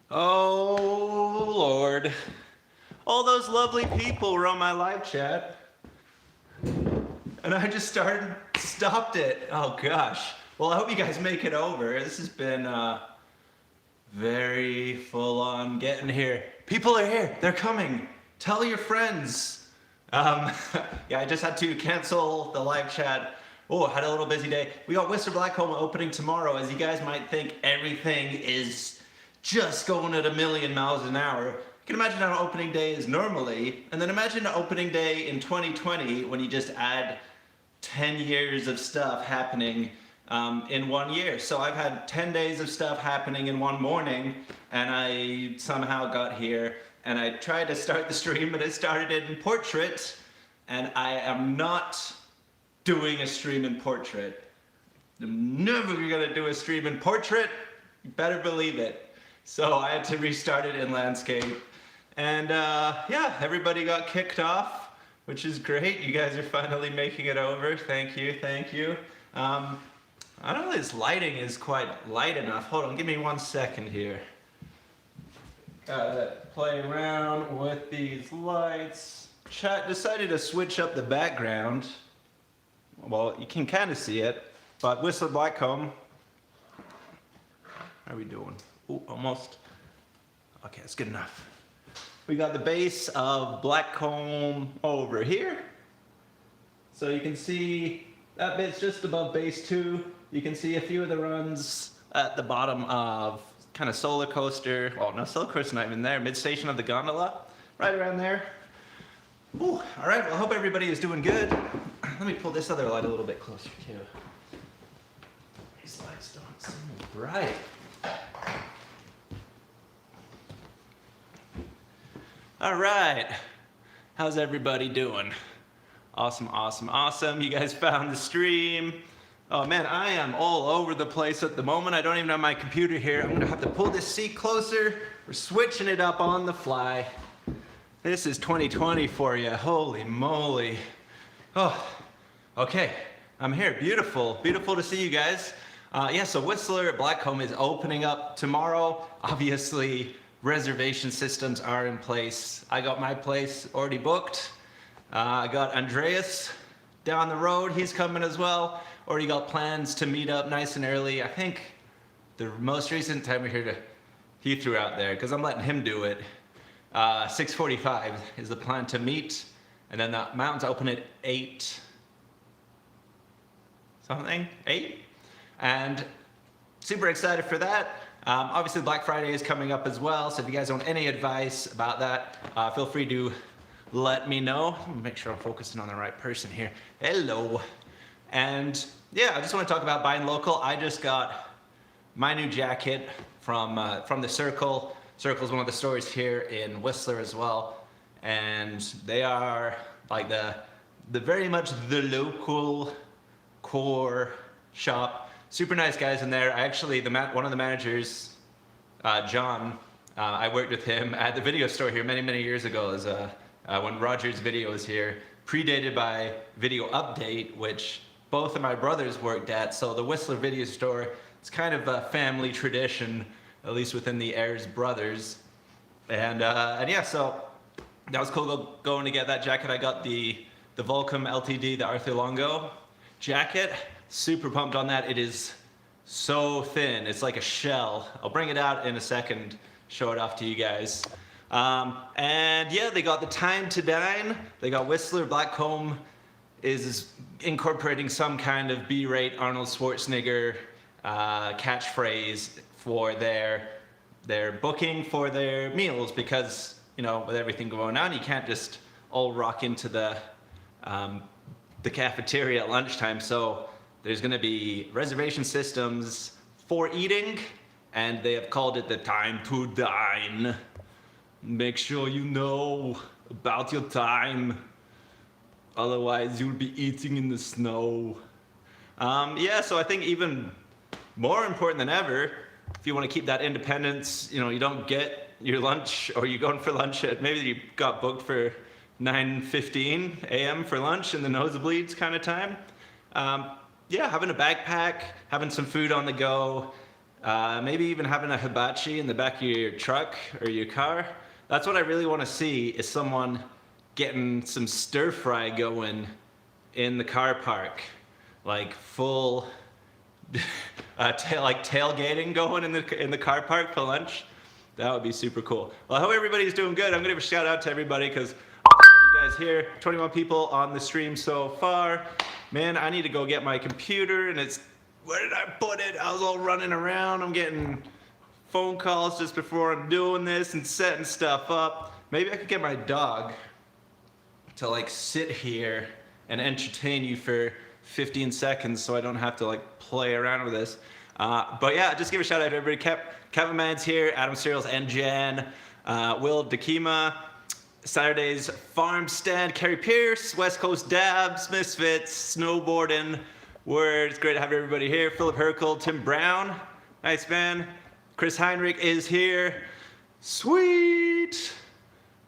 Oh, Lord. All those lovely people were on my live chat. And I just stopped it. Oh, gosh. Well, I hope you guys make it over. This has been very full on getting here. People are here. They're coming. Tell your friends. Yeah, I just had to cancel the live chat. Oh, I had a little busy day. We got Whistler Blackcomb opening tomorrow. As you guys might think, everything is just going at 1,000,000 miles an hour. You can imagine how an opening day is normally, and then imagine an opening day in 2020 when you just add 10 years of stuff happening in 1 year. So I've had 10 days of stuff happening in one morning, and I somehow got here, and I tried to start the stream, but it started in portrait, and I am not doing a stream in portrait. I'm never gonna do a stream in portrait, you better believe it. So I had to restart it in landscape. And yeah, everybody got kicked off, which is great. You guys are finally making it over. Thank you, thank you. I don't know if this lighting is quite light enough. Hold on, give me 1 second here. Gotta play around with these lights. Chat decided to switch up the background. Well, you can kind of see it, but Whistler Blackcomb. How are we doing? Ooh, almost. Okay, that's good enough. We got the base of Blackcomb over here. So you can see that bit's just above base 2. You can see a few of the runs at the bottom of kind of solar coaster. Oh, no, solar coaster's not even there. Mid-station of the gondola, right around there. Ooh, all right, well, I hope everybody is doing good. Let me pull this other light a little bit closer too. These lights don't seem bright. All right, how's everybody doing? Awesome, awesome, awesome. You guys found the stream. Oh man, I am all over the place at the moment. I don't even have my computer here. I'm gonna have to pull this seat closer. We're switching it up on the fly. This is 2020 for you, holy moly. Oh, okay, I'm here, beautiful, beautiful to see you guys. Yeah, so Whistler Blackcomb is opening up tomorrow. Obviously, reservation systems are in place. I got my place already booked. I got Andreas down the road, he's coming as well. Already got plans to meet up nice and early. I think the most recent time we heard he threw out there, because I'm letting him do it. 6:45 is the plan to meet, and then the mountains open at 8 something, 8? And super excited for that. Obviously Black Friday is coming up as well, so if you guys want any advice about that, feel free to let me know. Make sure I'm focusing on the right person here. Hello. And yeah, I just want to talk about buying local. I just got my new jacket from the Circle. Circle's one of the stores here in Whistler as well, and they are like the very much the local core shop. Super nice guys in there. I actually, one of the managers, John, I worked with him at the video store here many years ago as when Roger's Video was here, predated by Video Update, which both of my brothers worked at. So the Whistler Video Store, it's kind of a family tradition, at least within the Ayers brothers. And yeah, so that was cool going to get that jacket. I got the Volcom LTD, the Arthur Longo jacket. Super pumped on that. It is so thin. It's like a shell. I'll bring it out in a second, show it off to you guys. And yeah, they got the Time to Dine. They got Whistler Blackcomb is incorporating some kind of B-rate Arnold Schwarzenegger catchphrase for their booking for their meals, because you know, with everything going on, you can't just all rock into the cafeteria at lunchtime. So there's going to be reservation systems for eating, and they have called it the Time to Dine. Make sure you know about your time, otherwise you'll be eating in the snow. Yeah, so I think even more important than ever, if you want to keep that independence, you know, you don't get your lunch, or you're going for lunch at, maybe you got booked for 9:15 a.m. for lunch in the nosebleeds kind of time. Yeah, having a backpack, having some food on the go, maybe even having a hibachi in the back of your truck or your car. That's what I really want to see, is someone getting some stir fry going in the car park, like full like tailgating going in the car park for lunch. That would be super cool. Well, I hope everybody's doing good. I'm gonna give a shout out to everybody because you guys here, 21 people on the stream so far. Man, I need to go get my computer, and it's, where did I put it? I was all running around. I'm getting phone calls just before I'm doing this and setting stuff up. Maybe I could get my dog to like sit here and entertain you for 15 seconds so I don't have to like play around with this. But yeah, just give a shout out to everybody. Kevin Man's here, Adam Cereals and Jen, Will Dakima, Saturday's Farm Stand, Kerry Pierce, West Coast Dabs, Misfits, Snowboarding, Word. It's great to have everybody here. Philip Herkel, Tim Brown, nice man. Chris Heinrich is here. Sweet.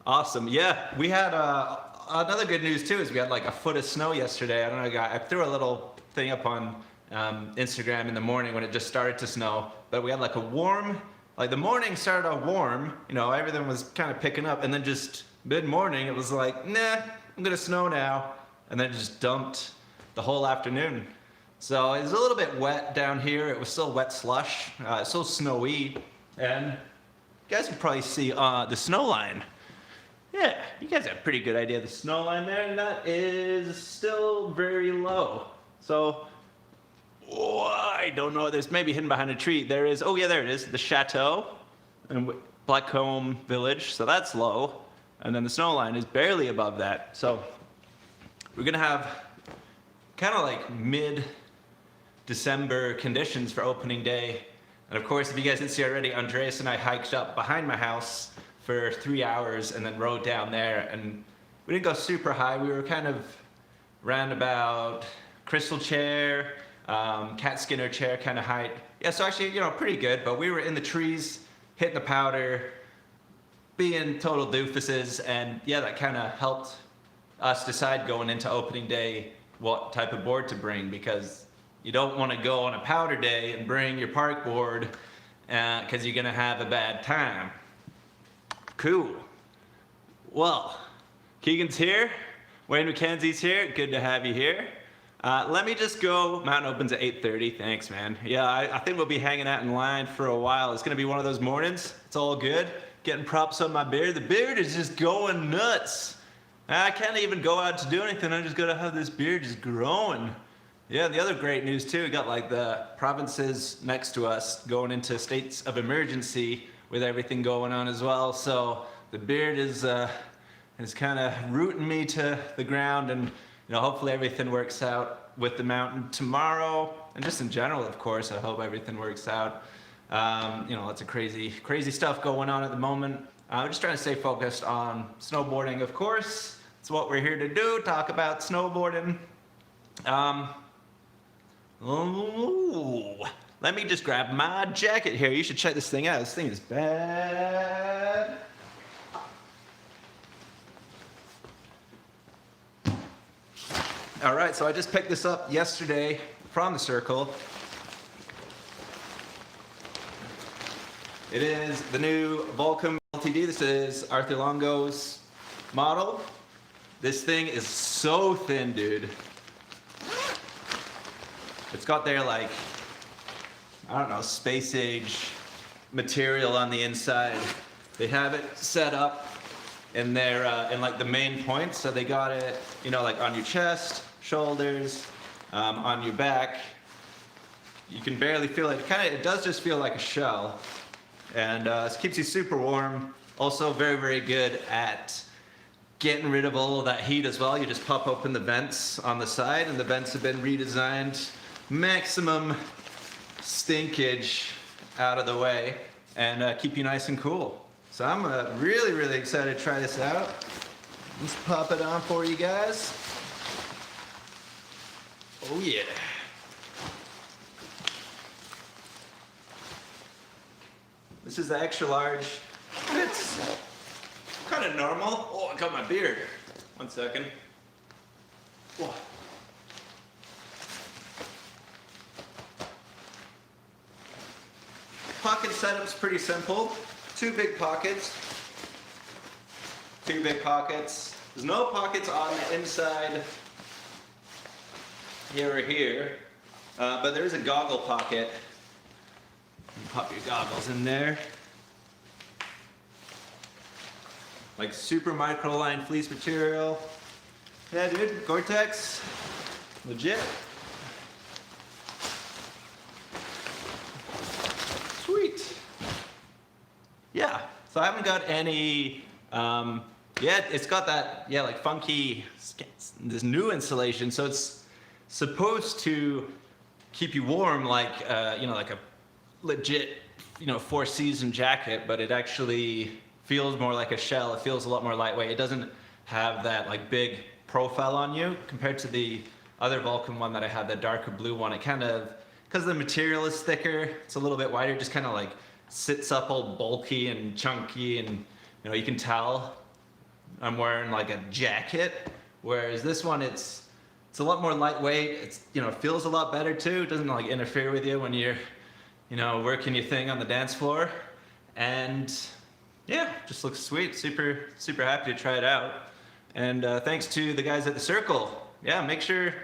Awesome. Yeah, we had another good news too is we had like a foot of snow yesterday. I don't know, I threw a little thing up on Instagram in the morning when it just started to snow, but we had like a warm, like the morning started out warm, you know, everything was kind of picking up, and then just mid-morning it was like, nah, I'm gonna snow now, and then it just dumped the whole afternoon. So it was a little bit wet down here. It was still wet slush, so snowy, and you guys can probably see the snow line. Yeah, you guys have a pretty good idea of the snow line there, and that is still very low. So, I don't know, there's maybe hidden behind a tree. There is, oh yeah, there it is, the Chateau and Blackcomb Village, so that's low. And then the snow line is barely above that. So, we're gonna have kind of like mid-December conditions for opening day. And of course, if you guys didn't see already, Andreas and I hiked up behind my house for 3 hours and then rode down there, and we didn't go super high. We were kind of roundabout Crystal Chair, Cat Skinner Chair kind of height. Yeah, so actually, you know, pretty good, but we were in the trees, hitting the powder, being total doofuses, and yeah, that kind of helped us decide going into opening day what type of board to bring, because you don't want to go on a powder day and bring your park board because you're going to have a bad time. Cool. Well, Keegan's here. Wayne McKenzie's here. Good to have you here. Let me just go. Mountain opens at 8:30. Thanks, man. Yeah, I think we'll be hanging out in line for a while. It's going to be one of those mornings. It's all good. Getting props on my beard. The beard is just going nuts. I can't even go out to do anything. I'm just going to have this beard just growing. Yeah, the other great news too, we got like the provinces next to us going into states of emergency with everything going on as well. So the beard is kind of rooting me to the ground, and you know, hopefully everything works out with the mountain tomorrow, and just in general, of course, I hope everything works out. You know, lots of crazy stuff going on at the moment. I'm just trying to stay focused on snowboarding, of course. It's what we're here to do, talk about snowboarding. Ooh, let me just grab my jacket here. You should check this thing out. This thing is bad. All right, so I just picked this up yesterday from the Circle. It is the new Volcom LTD. This is Arthur Longo's model. This thing is so thin, dude. It's got their, like, I don't know, space age material on the inside. They have it set up in their, in like the main points. So they got it, you know, like on your chest, shoulders, on your back. You can barely feel it. It does just feel like a shell. And it keeps you super warm. Also very, very good at getting rid of all of that heat as well. You just pop open the vents on the side, and the vents have been redesigned. Maximum stinkage out of the way, and keep you nice and cool. So I'm really, really excited to try this out. Let's pop it on for you guys. Oh yeah. This is the extra large. It's kind of normal. Oh, I got my beard. 1 second. Whoa. pocket setup's pretty simple. Two big pockets. Two big pockets. There's no pockets on the inside here or here, but there is a goggle pocket. You pop your goggles in there. Like super microline fleece material. Yeah, dude, Gore-Tex, legit. Sweet. Yeah, so I haven't got any, yeah, it's got that, yeah, like funky, this new insulation, so it's supposed to keep you warm like, you know, like a legit, you know, four-season jacket, but it actually feels more like a shell. It feels a lot more lightweight. It doesn't have that like big profile on you compared to the other Vulcan one that I had, the darker blue one. It kind of, because the material is thicker, it's a little bit wider, it just kind of like sits up all bulky and chunky, and you know, you can tell I'm wearing like a jacket, whereas this one, it's a lot more lightweight. It's, you know, it feels a lot better too. It doesn't like interfere with you when you're, you know, working your thing on the dance floor. And yeah, just looks sweet. Super, super happy to try it out. And thanks to the guys at the Circle. Yeah, make sure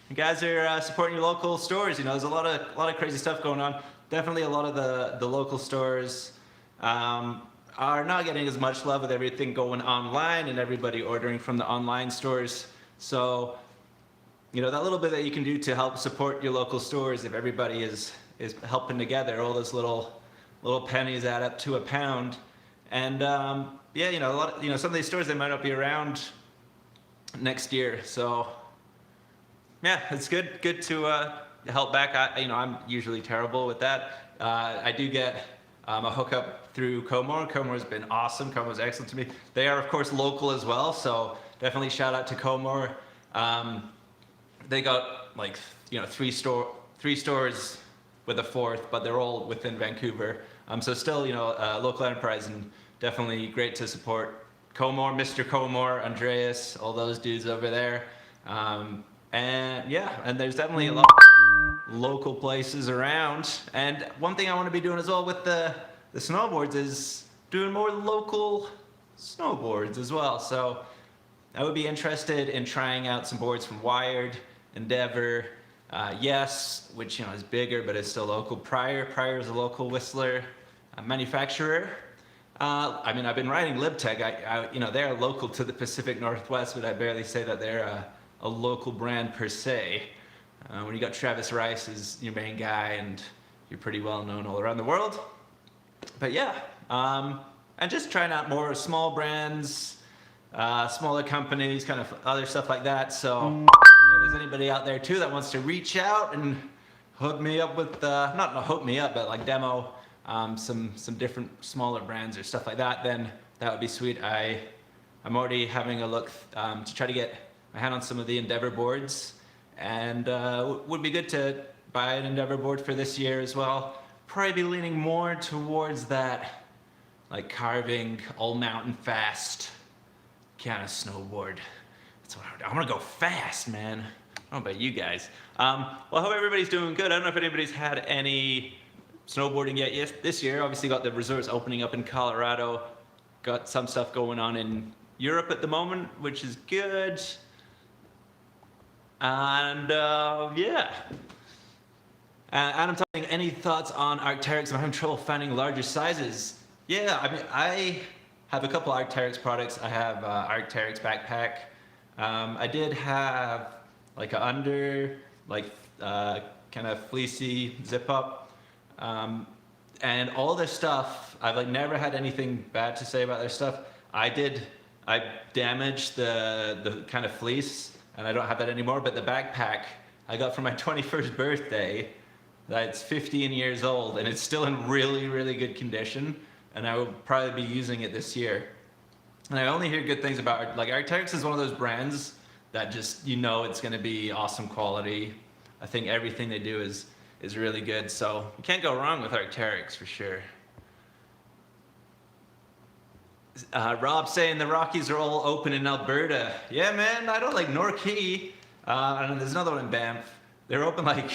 you guys are supporting your local stores. You know, there's a lot of crazy stuff going on. Definitely a lot of the local stores are not getting as much love with everything going online and everybody ordering from the online stores. So, you know, that little bit that you can do to help support your local stores, if everybody is helping together, all those little pennies add up to a pound. And yeah, you know, some of these stores, they might not be around next year. So yeah, it's good to help back. You know, I'm usually terrible with that. I do get a hookup through Comor. Comor's been awesome. Comor's excellent to me. They are, of course, local as well. So definitely shout out to Comor. They got like, you know, three stores with a fourth, but they're all within Vancouver. So still, you know, local enterprise, and definitely great to support Comor, Mr. Comor, Andreas, all those dudes over there. And yeah, and there's definitely a lot of local places around. And one thing I want to be doing as well with the snowboards is doing more local snowboards as well. So I would be interested in trying out some boards from Wired, Endeavor, Yes, which, you know, is bigger but is still local. Prior is a local Whistler manufacturer. I mean, I've been riding LibTech. You know, they're local to the Pacific Northwest, but I barely say that they're a local brand per se. When you got Travis Rice as your main guy, and you're pretty well known all around the world. But yeah, and just trying out more small brands, smaller companies, kind of other stuff like that. So if there's anybody out there too that wants to reach out and hook me up with, not hook me up, but like demo some different smaller brands or stuff like that, then that would be sweet. I'm already having a look to try to get my hand on some of the Endeavor boards, and would be good to buy an Endeavor board for this year as well. Probably be leaning more towards that like carving, all mountain fast kind of snowboard. That's what I want to go fast, man. I don't know about you guys. Well, I hope everybody's doing good. I don't know if anybody's had any snowboarding yet. Yes, this year, obviously got the resorts opening up in Colorado. Got some stuff going on in Europe at the moment, which is good. And yeah. Adam, talking, any thoughts on Arc'teryx? I'm having trouble finding larger sizes. Yeah, I mean, I have a couple Arc'teryx products. I have Arc'teryx backpack. I did have like a under, like kind of fleecy zip up. And all their stuff, I've like never had anything bad to say about their stuff. I damaged the kind of fleece, and I don't have that anymore, but the backpack I got for my 21st birthday, that's 15 years old, and it's still in really, really good condition, and I will probably be using it this year. And I only hear good things about, like, Arc'teryx is one of those brands that just, you know, it's gonna be awesome quality. I think everything they do is really good, so you can't go wrong with Arc'teryx for sure. Rob saying the Rockies are all open in Alberta. Yeah, man, I don't like Norquay. And there's another one in Banff. They were open like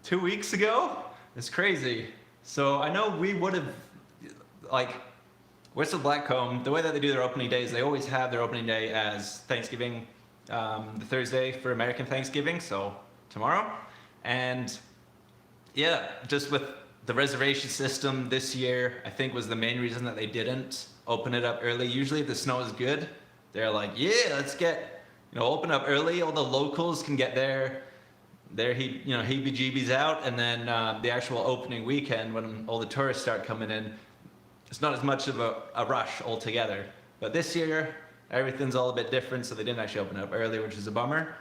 2 weeks ago. It's crazy. So I know we would have, like, Whistle Blackcomb, the way that they do their opening days, they always have their opening day as Thanksgiving, the Thursday for American Thanksgiving, so tomorrow. And yeah, just with the reservation system this year, I think was the main reason that they didn't open it up early. Usually if the snow is good, they're like, yeah, let's get, open up early. All the locals can get their heebie-jeebies out, and then the actual opening weekend when all the tourists start coming in, it's not as much of a rush altogether. But this year, everything's all a bit different, so they didn't actually open up early, which is a bummer.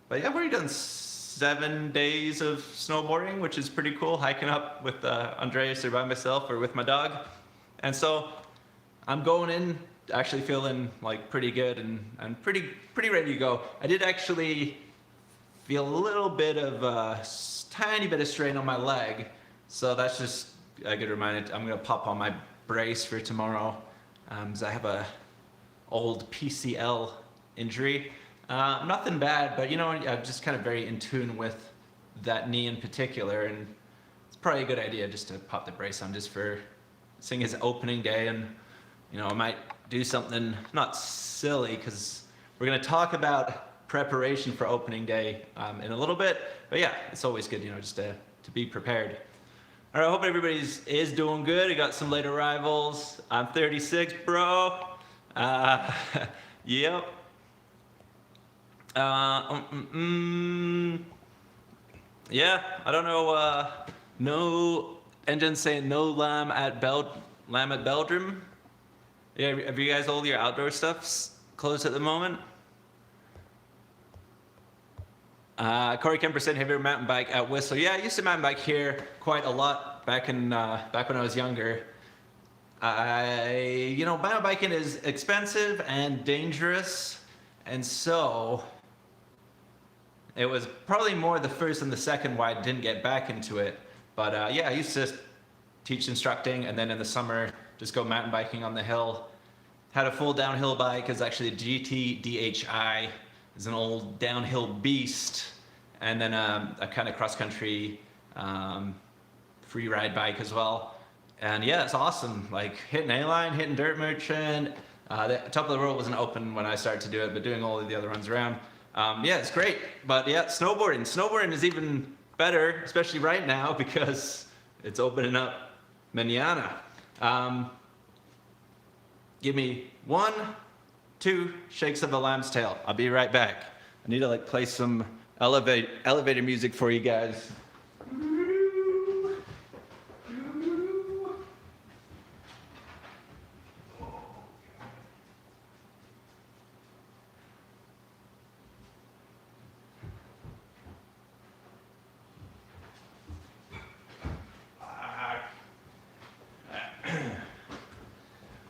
But yeah, I've already done 7 days of snowboarding, which is pretty cool, hiking up with Andreas or by myself or with my dog. And so I'm going in actually feeling like pretty good and pretty ready to go. I did actually feel a little bit of tiny bit of strain on my leg, so that's just a good reminder. I'm gonna pop on my brace for tomorrow, because I have a old PCL injury. Nothing bad, but I'm just kind of very in tune with that knee in particular, and it's probably a good idea just to pop the brace on just for seeing his opening day. And I might do something not silly, because we're gonna talk about preparation for opening day in a little bit. But yeah, it's always good, just to be prepared. All right, I hope everybody is doing good. I got some late arrivals. I'm 36, bro. Yep. Yeah, I don't know. No engine saying no lamb at Belgium. Yeah, have you guys all your outdoor stuffs closed at the moment? Corey Kemper said, have you ever mountain bike at Whistler? Yeah, I used to mountain bike here quite a lot back when I was younger. Mountain biking is expensive and dangerous, and so it was probably more the first and the second why I didn't get back into it. But yeah, I used to teach instructing, and then in the summer just go mountain biking on the hill. Had a full downhill bike. It's actually a GT DHI. It's an old downhill beast, and then a kind of cross-country free ride bike as well. And yeah, it's awesome. Like hitting A-Line, hitting Dirt Merchant. The Top of the World wasn't open when I started to do it, but doing all of the other runs around. Yeah, it's great. But yeah, snowboarding. Snowboarding is even better, especially right now, because it's opening up mañana. Give me 1, 2 shakes of a lamb's tail. I'll be right back. I need to play some elevator music for you guys.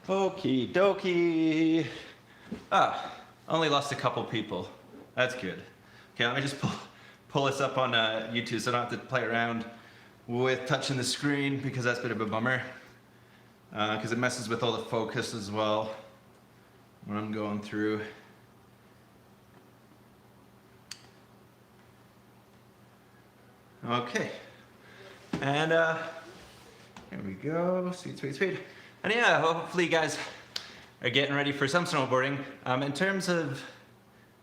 Okie dokie. Only lost a couple people. That's good. Okay, let me just pull this up on YouTube so I don't have to play around with touching the screen, because that's a bit of a bummer. Because it messes with all the focus as well when I'm going through. Okay. And here we go. Sweet. And yeah, hopefully you guys are getting ready for some snowboarding. In terms of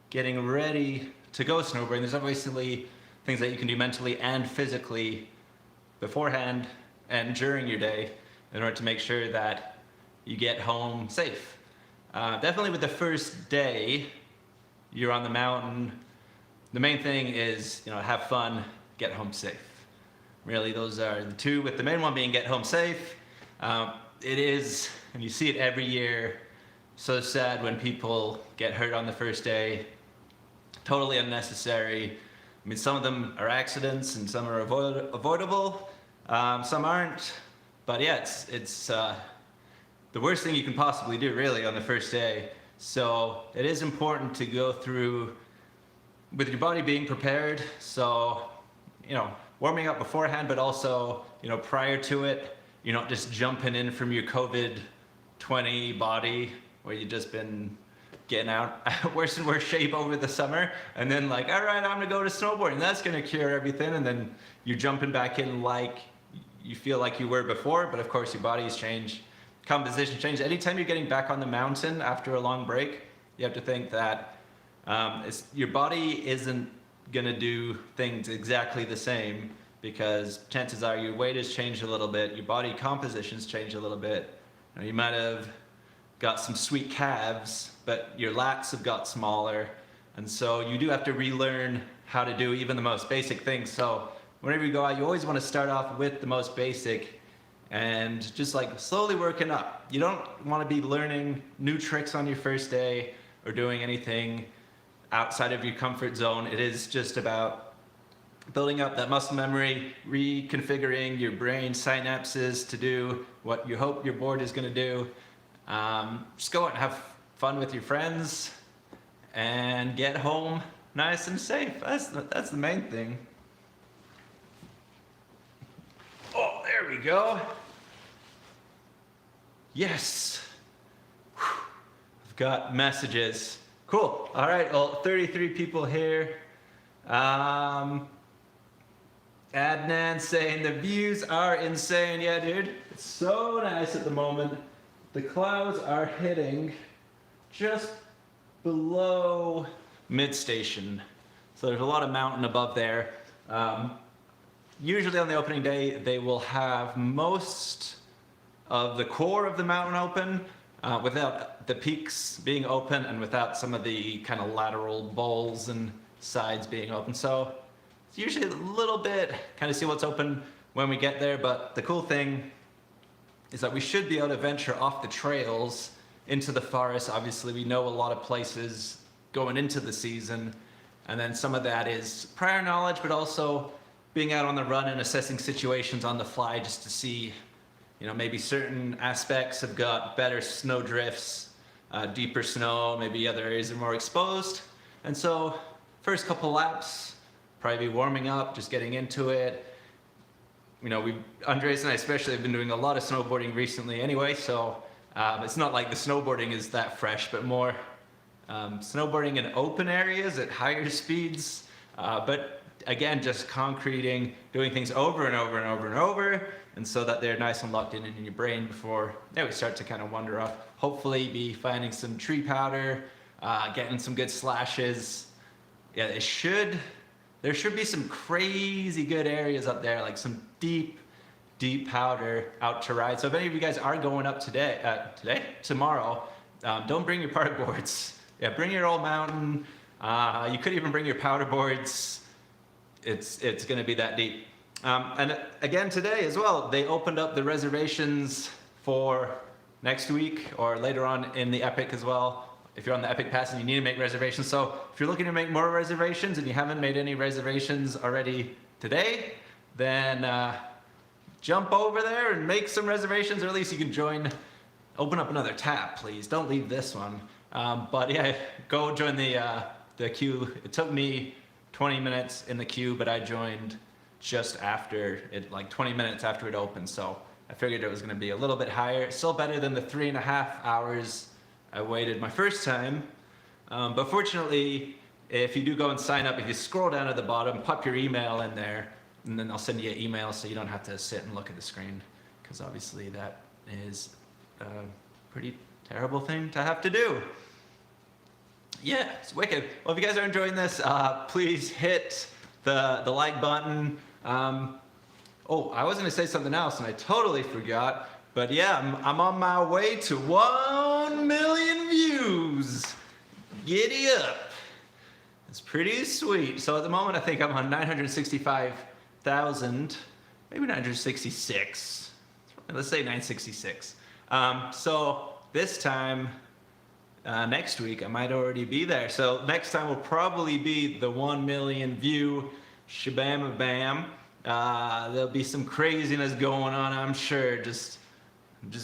getting ready to go snowboarding, there's obviously things that you can do mentally and physically beforehand and during your day in order to make sure that you get home safe. Definitely with the first day you're on the mountain, the main thing is, have fun, get home safe. Really, those are the two, with the main one being get home safe. It is, and you see it every year, so sad when people get hurt on the first day. Totally unnecessary. I mean, some of them are accidents and some are avoidable. Some aren't. But yeah, it's the worst thing you can possibly do, really, on the first day. So it is important to go through with your body being prepared. So, warming up beforehand, but also, prior to it. You're not just jumping in from your COVID-20 body where you've just been getting out worse and worse shape over the summer, and then all right, I'm gonna go to snowboarding. That's gonna cure everything, and then you're jumping back in like you feel like you were before, but of course your body's changed, composition changed. Anytime you're getting back on the mountain after a long break, you have to think that your body isn't gonna do things exactly the same, because chances are your weight has changed a little bit, your body composition's changed a little bit. You might have got some sweet calves, but your lats have got smaller, and so you do have to relearn how to do even the most basic things. So whenever you go out, you always want to start off with the most basic and just like slowly working up. You don't want to be learning new tricks on your first day or doing anything outside of your comfort zone. It is just about building up that muscle memory, reconfiguring your brain synapses to do what you hope your board is going to do. Just go out and have fun with your friends and get home nice and safe. That's the main thing. Oh, there we go. Yes. Whew. I've got messages. Cool. All right. Well, 33 people here. Adnan saying the views are insane. Yeah, dude. It's so nice at the moment. The clouds are hitting just below mid-station. So there's a lot of mountain above there. Usually on the opening day, they will have most of the core of the mountain open without the peaks being open and without some of the kind of lateral bowls and sides being open. So it's usually a little bit, kind of see what's open when we get there. But the cool thing is that we should be able to venture off the trails into the forest. Obviously, we know a lot of places going into the season, and then some of that is prior knowledge, but also being out on the run and assessing situations on the fly just to see, maybe certain aspects have got better snow drifts, deeper snow, maybe other areas are more exposed. And so first couple laps, probably be warming up, just getting into it. Andres and I especially have been doing a lot of snowboarding recently anyway, so it's not like the snowboarding is that fresh, but more snowboarding in open areas at higher speeds. But again, just concreting, doing things over and over and over and over, and so that they're nice and locked in your brain before we start to kind of wander off. Hopefully be finding some tree powder, getting some good slashes. Yeah, there should be some crazy good areas up there, like some deep powder out to ride. So if any of you guys are going up tomorrow, don't bring your powder boards. Yeah, bring your old mountain. You could even bring your powder boards. It's going to be that deep. And again today as well, they opened up the reservations for next week or later on in the Epic as well. If you're on the Epic Pass and you need to make reservations. So if you're looking to make more reservations and you haven't made any reservations already today, then jump over there and make some reservations, or at least you can open up another tab, please. Don't leave this one. But yeah, go join the queue. It took me 20 minutes in the queue, but I joined just after it, like 20 minutes after it opened. So I figured it was going to be a little bit higher. Still better than the 3.5 hours I waited my first time. But fortunately, if you do go and sign up, if you scroll down at the bottom, pop your email in there, and then I'll send you an email so you don't have to sit and look at the screen, because obviously that is a pretty terrible thing to have to do. Yeah, it's wicked. Well, if you guys are enjoying this, please hit the like button. Oh, I was going to say something else and I totally forgot. But yeah, I'm on my way to 1 million views. Giddy up. It's pretty sweet. So at the moment, I think I'm on 965,000, maybe 966. Let's say 966. So this time, next week, I might already be there. So next time will probably be the 1 million view shabam bam. There'll be some craziness going on, I'm sure. Just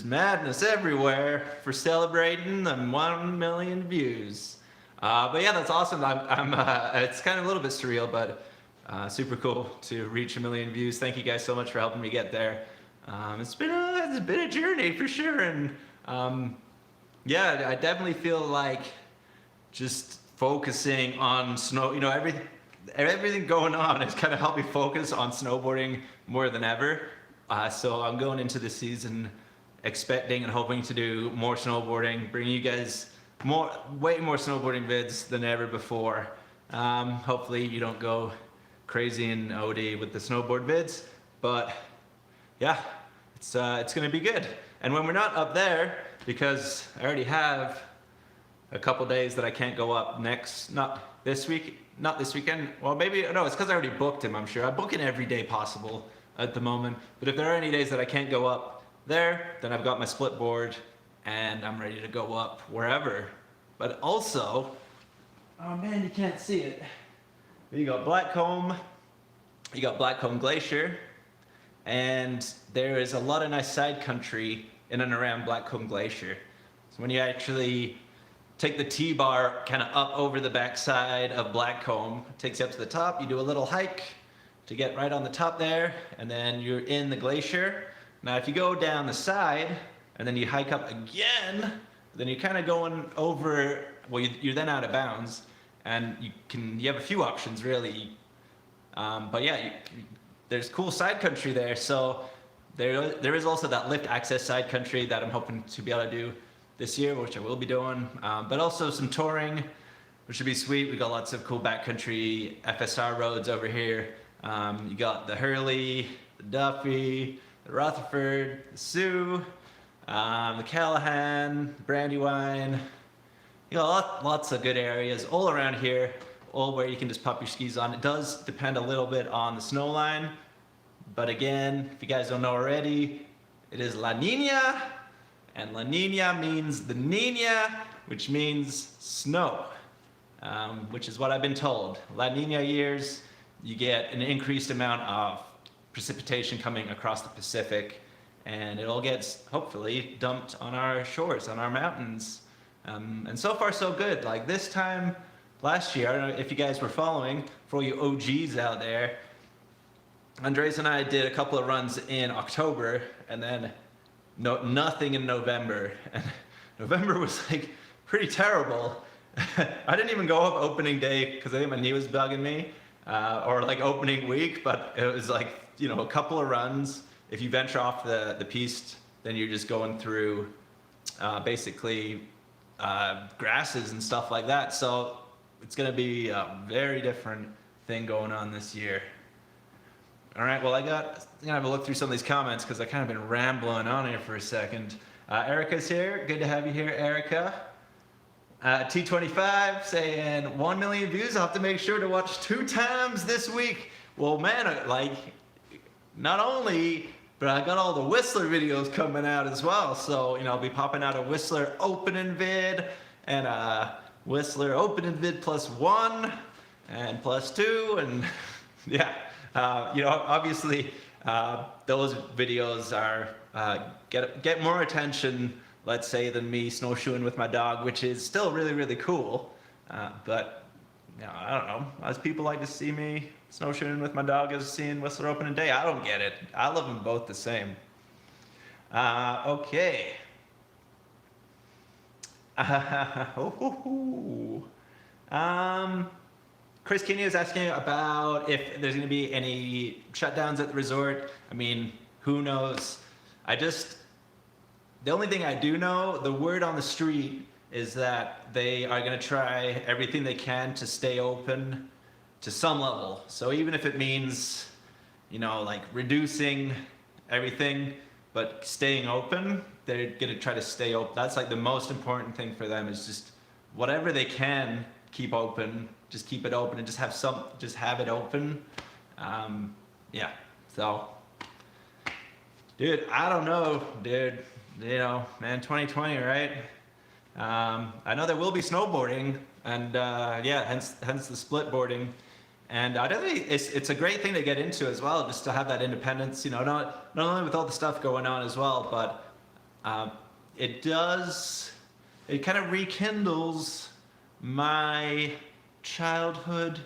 madness everywhere for celebrating the 1 million views. But yeah, that's awesome. It's kind of a little bit surreal, but super cool to reach 1 million views. Thank you guys so much for helping me get there. It's been a journey for sure, and yeah, I definitely feel like just focusing on snow. Everything going on has kind of helped me focus on snowboarding more than ever. So I'm going into the season expecting and hoping to do more snowboarding, bring you guys way more snowboarding vids than ever before. Hopefully you don't go crazy in OD with the snowboard vids, but yeah, it's gonna be good. And when we're not up there, because I already have a couple days that I can't go up not this weekend. Well, maybe, no, it's because I already booked him, I'm sure. I'm booking every day possible at the moment. But if there are any days that I can't go up there, then I've got my split board and I'm ready to go up wherever. But also, oh man, you can't see it. You got Blackcomb Glacier, and there is a lot of nice side country in and around Blackcomb Glacier. So when you actually take the T-bar kind of up over the backside of Blackcomb, it takes you up to the top, you do a little hike to get right on the top there, and then you're in the glacier. Now if you go down the side, and then you hike up again, then you're kind of going over, well, you're then out of bounds, and you have a few options really. But yeah, there's cool side country there, so there is also that lift access side country that I'm hoping to be able to do this year, which I will be doing, but also some touring, which should be sweet. We got lots of cool backcountry FSR roads over here. You got the Hurley, the Duffy, the Rutherford, the Sioux, the Callahan, the Brandywine. You got lots of good areas all around here, all where you can just pop your skis on. It does depend a little bit on the snow line, but again, if you guys don't know already, it is La Nina, and La Nina means the Nina, which means snow, which is what I've been told. La Nina years, you get an increased amount of precipitation coming across the Pacific, and it all gets hopefully dumped on our shores, on our mountains. And so far so good. Like this time last year, I don't know if you guys were following, for all you OGs out there, Andres and I did a couple of runs in October, and then nothing in November. And November was like pretty terrible. I didn't even go up opening day because I think my knee was bugging me, or like opening week, but it was like, you know, a couple of runs. If you venture off the piste, then you're just going through basically grasses and stuff like that. So it's gonna be a very different thing going on this year. All right, well, I'm gonna have a look through some of these comments because I kind of been rambling on here for a second. Erica's here, good to have you here, Erica. T25 saying 1 million views, I'll have to make sure to watch 2 times this week. Well, man, like, not only, but I got all the Whistler videos coming out as well. So, you know, I'll be popping out a Whistler opening vid, and a Whistler opening vid +1 and +2, and yeah. You know, obviously, those videos are get more attention, let's say, than me snowshoeing with my dog, which is still really, really cool. But you know, I don't know. As people like to see me snowshoeing with my dog as seeing Whistler opening day, I don't get it. I love them both the same. Okay. Chris Kinney is asking about if there's going to be any shutdowns at the resort. I mean, who knows? The only thing I do know, the word on the street is that they are going to try everything they can to stay open to some level. So even if it means, you know, like reducing everything, but staying open, they're going to try to stay open. That's like the most important thing for them, is just whatever they can keep open, just keep it open, and just have it open. Yeah, so, dude, I don't know, dude. You know, man, 2020, right? I know there will be snowboarding, and yeah, hence the split boarding. And I don't think it's a great thing to get into as well, just to have that independence. You know, not only with all the stuff going on as well, but it kind of rekindles my childhood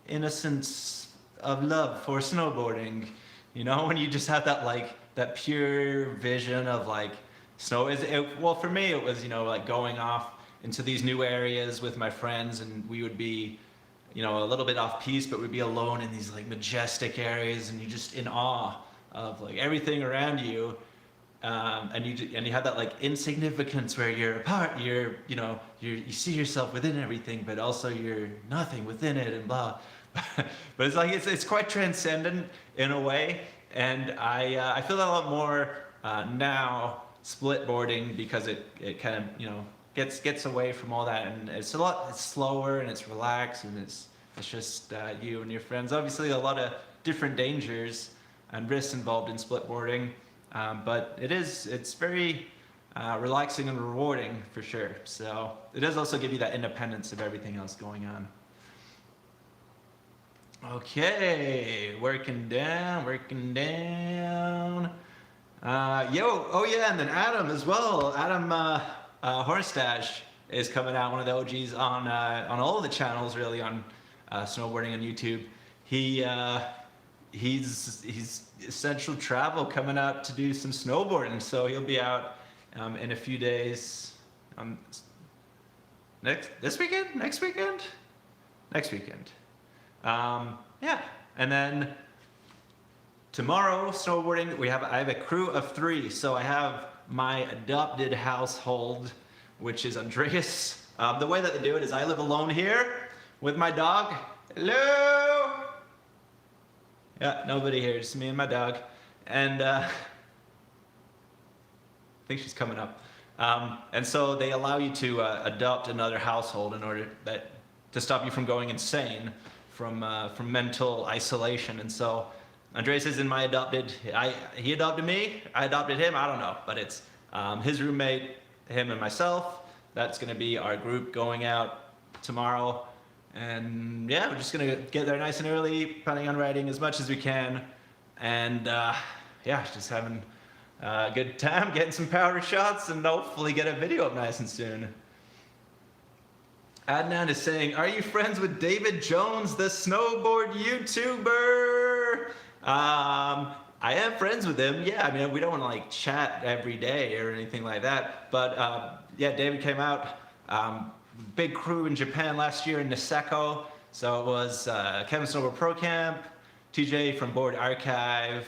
innocence of love for snowboarding. You know, when you just have that pure vision of like snow. Well, for me it was, you know, like going off into these new areas with my friends, and we would be, you know, a little bit off piste, but we'd be alone in these like majestic areas, and you're just in awe of like everything around you, and you have that like insignificance where you're apart, you see yourself within everything, but also you're nothing within it, and blah. But it's like it's quite transcendent in a way, and I feel that a lot more now split boarding, because it kind of gets away from all that, and it's slower and it's relaxed, and it's just you and your friends. Obviously, a lot of different dangers and risks involved in split boarding, but it's very relaxing and rewarding for sure. So it does also give you that independence of everything else going on. Okay, working down. Oh yeah, and then Adam as well. Adam Horstash is coming out, one of the OGs on all of the channels really, on snowboarding on YouTube. He's essential travel, coming out to do some snowboarding, so he'll be out in a few days. Next weekend. Yeah, and then tomorrow snowboarding I have a crew of 3. So I have my adopted household, which is Andreas. The way that they do it is I live alone here with my dog. Hello. Yeah, nobody here, just me and my dog. And I think she's coming up. And so they allow you to adopt another household in order to stop you from going insane from mental isolation. And so Andres is in my adopted. He adopted me. I adopted him. I don't know, but it's his roommate, him, and myself. That's going to be our group going out tomorrow. And yeah, we're just going to get there nice and early, planning on riding as much as we can. And yeah, just having a good time, getting some powder shots, and hopefully get a video up nice and soon. Adnan is saying, are you friends with David Jones, the snowboard YouTuber? I am friends with him. Yeah, I mean, we don't want to like chat every day or anything like that. But yeah, David came out. Big crew in Japan last year in Niseko. So it was Kevin Snowboard Pro Camp, TJ from Board Archive,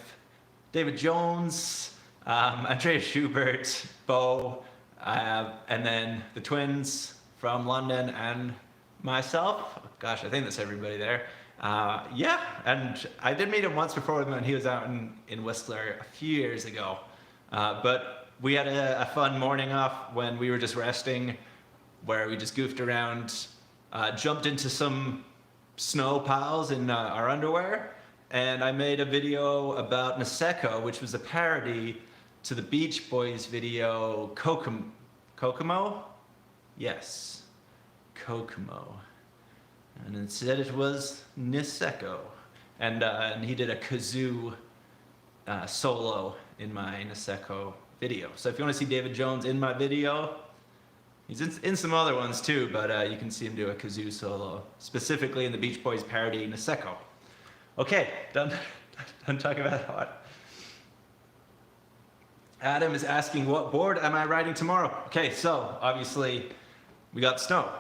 David Jones, Andreas Schubert, Bo, and then the twins from London, and myself. Gosh, I think that's everybody there. Yeah, and I did meet him once before when he was out in Whistler a few years ago. But we had a fun morning off when we were just resting, where we just goofed around, jumped into some snow piles in our underwear, and I made a video about Niseko, which was a parody to the Beach Boys video Kokomo? Yes, Kokomo. And instead it was Niseko. And he did a kazoo solo in my Niseko video. So if you want to see David Jones in my video, he's in some other ones too, but you can see him do a kazoo solo, specifically in the Beach Boys parody Niseko. Okay, done talking about that. Adam is asking, what board am I riding tomorrow? Okay, so obviously we got snow.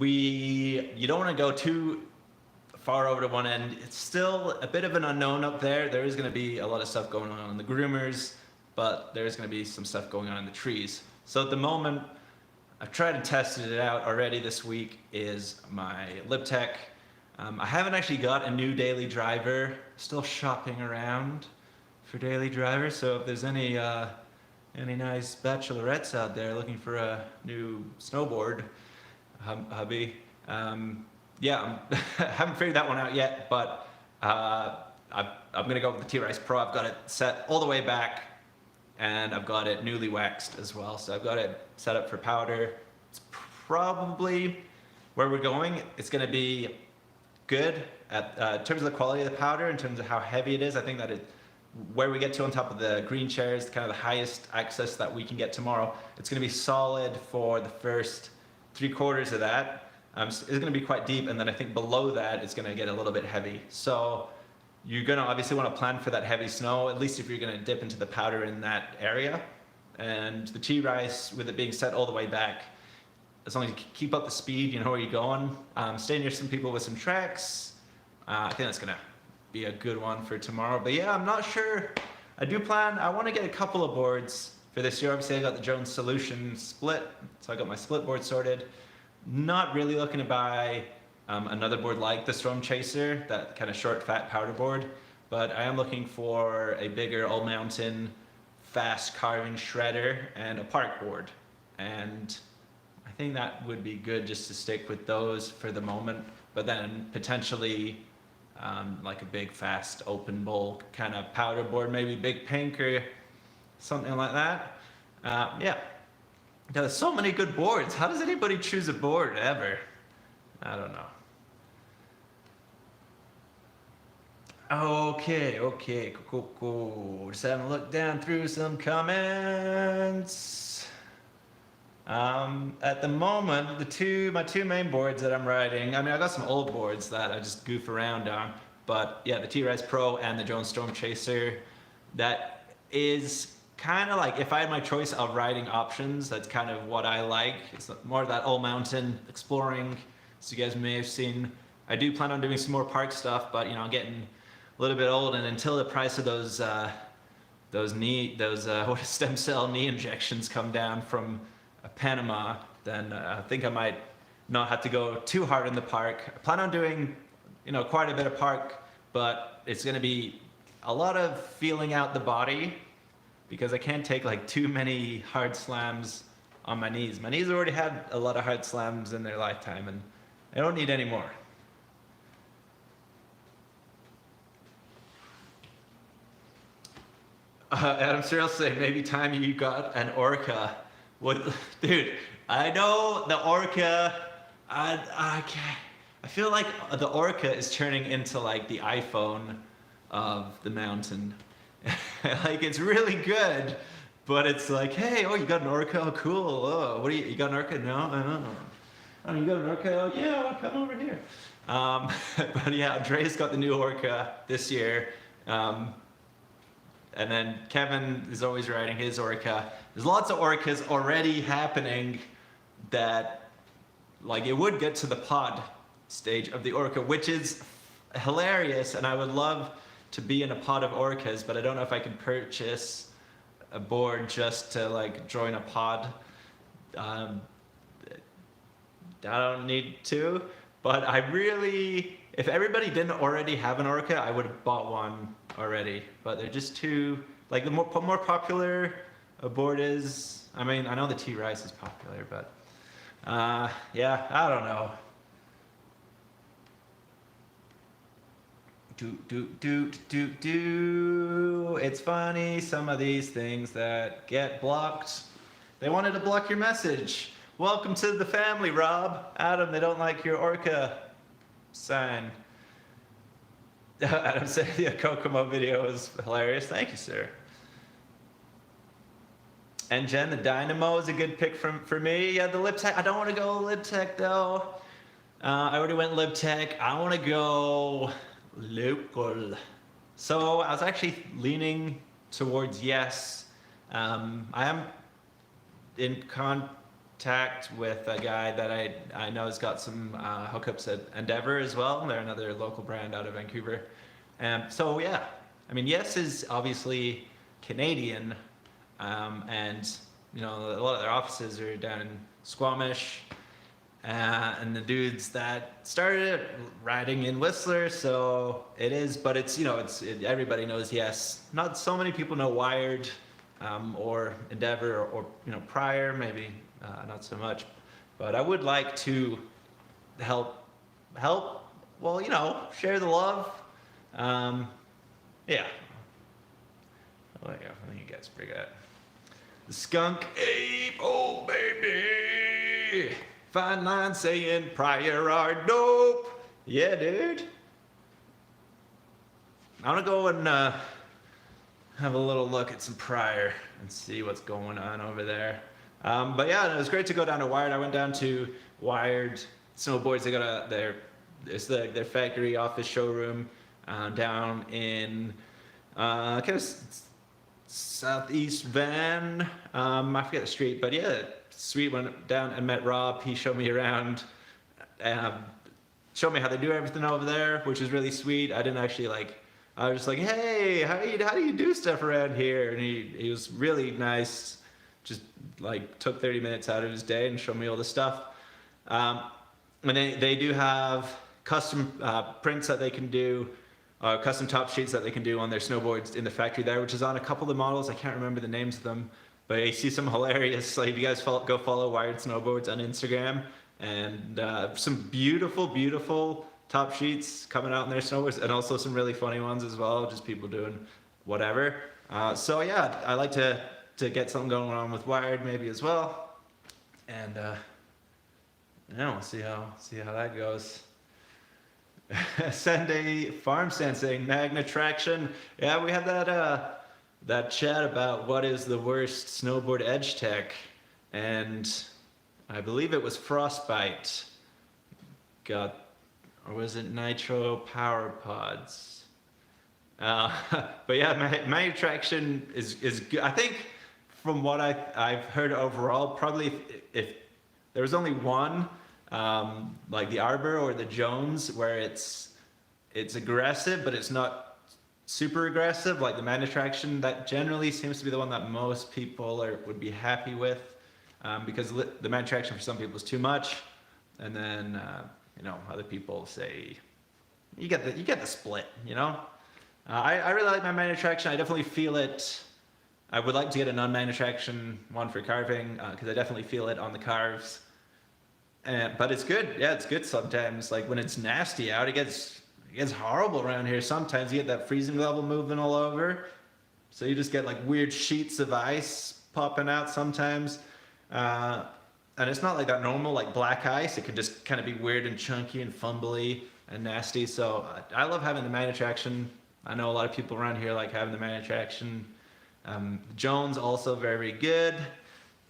You don't want to go too far over to one end. It's still a bit of an unknown up there. There is going to be a lot of stuff going on in the groomers, but there's going to be some stuff going on in the trees. So at the moment, I've tried and tested it out already this week, is my LibTech. I haven't actually got a new daily driver. Still shopping around for daily drivers, so if there's any nice bachelorettes out there looking for a new snowboard hubby, yeah, I haven't figured that one out yet, but I'm gonna go with the T-Rice Pro. I've got it set all the way back, and I've got it newly waxed as well, so I've got it set up for powder. It's probably where we're going. It's gonna be good in terms of the quality of the powder, in terms of how heavy it is. I think that where we get to on top of the green chairs, kind of the highest access that we can get tomorrow, it's going to be solid for the first 3/4 of that. It's going to be quite deep, and then I think below that it's going to get a little bit heavy. So you're going to obviously want to plan for that heavy snow, at least if you're going to dip into the powder in that area. And the T-Rice, with it being set all the way back, as long as you keep up the speed, you know where you're going. Stay near some people with some tracks. I think that's going to be a good one for tomorrow. But yeah, I'm not sure I do plan, I want to get a couple of boards for this year. Obviously I got the Jones Solution split, so I got my split board sorted. Not really looking to buy another board like the Storm Chaser, that kind of short fat powder board, but I am looking for a bigger all mountain fast carving shredder and a park board. And I think that would be good just to stick with those for the moment, but then potentially like a big fast open bowl kind of powder board, maybe big pink or something like that. Yeah, there's so many good boards. How does anybody choose a board ever? I don't know. Okay, cool. Just having a look down through some comments. At the moment, my two main boards that I'm riding, I mean, I got some old boards that I just goof around on, but yeah, the T-Rise Pro and the Jones Storm Chaser, that is kind of like, if I had my choice of riding options, that's kind of what I like. It's more of that all mountain exploring, as you guys may have seen. I do plan on doing some more park stuff, but I'm getting a little bit old, and until the price of those stem cell knee injections come down from Panama, then I think I might not have to go too hard in the park. I plan on doing quite a bit of park, but it's going to be a lot of feeling out the body, because I can't take like too many hard slams on my knees. My knees already had a lot of hard slams in their lifetime, and I don't need any more. Adam Cyril saying, maybe time you got an Orca. What, dude? I know the Orca. I feel like the Orca is turning into like the iPhone of the mountain. Like, it's really good, but it's like, hey, oh, you got an Orca? Oh, cool. Oh, what do you got an Orca? No, I don't know. Oh, you got an Orca? Oh, yeah, well, come over here. But yeah, Andreas got the new Orca this year. And then Kevin is always riding his Orca. There's lots of Orcas already happening that, like, it would get to the pod stage of the Orca, which is hilarious, and I would love to be in a pod of Orcas, but I don't know if I can purchase a board just to like join a pod. I don't need to, but I really, if everybody didn't already have an Orca, I would have bought one already, but they're just too, like, the more popular a board is, I mean, I know the T-Rise is popular, but yeah, I don't know. It's funny, some of these things that get blocked. They wanted to block your message. Welcome to the family, Rob. Adam, they don't like your Orca sign. Adam said the Kokomo video is hilarious. Thank you, sir. And Jen, the Dynamo is a good pick for me. Yeah, the LibTech. I don't want to go LibTech though. I already went LibTech. I want to go local. So I was actually leaning towards yes. I am in contact with a guy that I know has got some hookups at Endeavor as well. They're another local brand out of Vancouver. So yeah, I mean, yes is obviously Canadian, and a lot of their offices are down in Squamish. And the dudes that started it riding in Whistler, so it is, but it's, everybody knows yes. Not so many people know Wired, or Endeavor, or Prior, maybe not so much. But I would like to help, well, share the love. Yeah. I think you guys pretty good. The Skunk Ape, oh baby. Fine line saying Prior are dope. Yeah, dude. I want to go and have a little look at some Prior and see what's going on over there. But yeah, it was great to go down to Wired. I went down to Wired Snowboards. They got their factory office showroom down in kind of southeast Van. I forget the street, but yeah, sweet. Went down and met Rob. He showed me around, showed me how they do everything over there, which was really sweet. I didn't actually I was just like, hey, how do you do stuff around here? And he was really nice. Just like took 30 minutes out of his day and showed me all the stuff. And they do have custom prints that they can do, custom top sheets that they can do on their snowboards in the factory there, which is on a couple of the models. I can't remember the names of them, but I see some hilarious, like if you guys go follow Wired Snowboards on Instagram, and some beautiful, beautiful top sheets coming out in their snowboards, and also some really funny ones as well, just people doing whatever. So yeah, I like to get something going on with Wired maybe as well, and yeah, we'll see how that goes. Sunday Farm Sensing Magna Traction. Yeah, we had that chat about what is the worst snowboard edge tech, and I believe it was Frostbite. Or was it Nitro Power Pods? But yeah, Magna Traction is good. I think from what I've heard overall, probably if there was only one, like the Arbor or the Jones, where it's aggressive, but it's not super aggressive, like the Magna Traction, that generally seems to be the one that most people would be happy with, because the Magna Traction for some people is too much, and then other people say you get the split. I really like my Magna Traction. I definitely feel it. I would like to get a non-Magna Traction one for carving, because I definitely feel it on the carves. But it's good. Yeah, it's good sometimes. Like when it's nasty out, it gets horrible around here. Sometimes you get that freezing level moving all over. So you just get like weird sheets of ice popping out sometimes. And it's not like that normal like black ice. It can just kind of be weird and chunky and fumbly and nasty. So I love having the Magna Traction. I know a lot of people around here like having the Magna Traction. Jones also very good.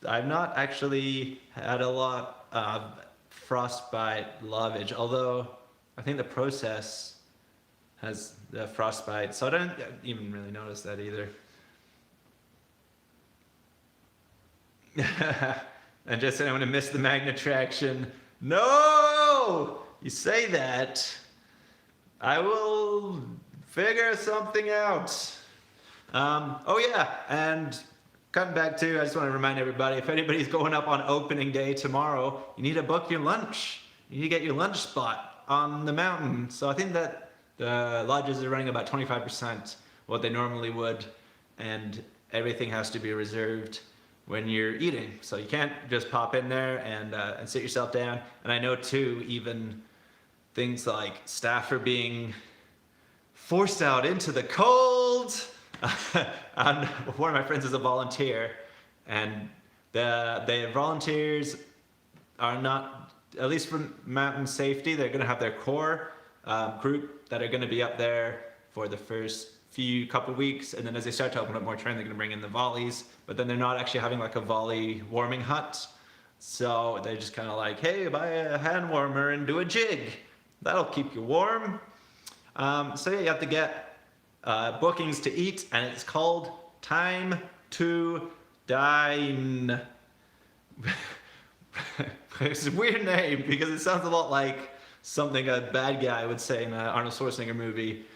I've not actually had a lot of Frostbite lovage, although I think the Process has the Frostbite, so I don't even really notice that either. And just saying I'm gonna miss the Magna Traction. No! You say that. I will figure something out. Oh yeah, and coming back to, I just want to remind everybody, if anybody's going up on opening day tomorrow, you need to book your lunch. You need to get your lunch spot on the mountain. So I think that the lodges are running about 25% what they normally would, and everything has to be reserved when you're eating. So you can't just pop in there and sit yourself down. And I know too, even things like staff are being forced out into the cold. And one of my friends is a volunteer, and the volunteers are not, at least for mountain safety, they're going to have their core group that are going to be up there for the first couple weeks, and then as they start to open up more terrain, they're going to bring in the volleys, but then they're not actually having like a volley warming hut, so they're just kind of like, hey, buy a hand warmer and do a jig. That'll keep you warm. So yeah, you have to get bookings to eat, and it's called Time to Dine. It's a weird name because it sounds a lot like something a bad guy would say in an Arnold Schwarzenegger movie.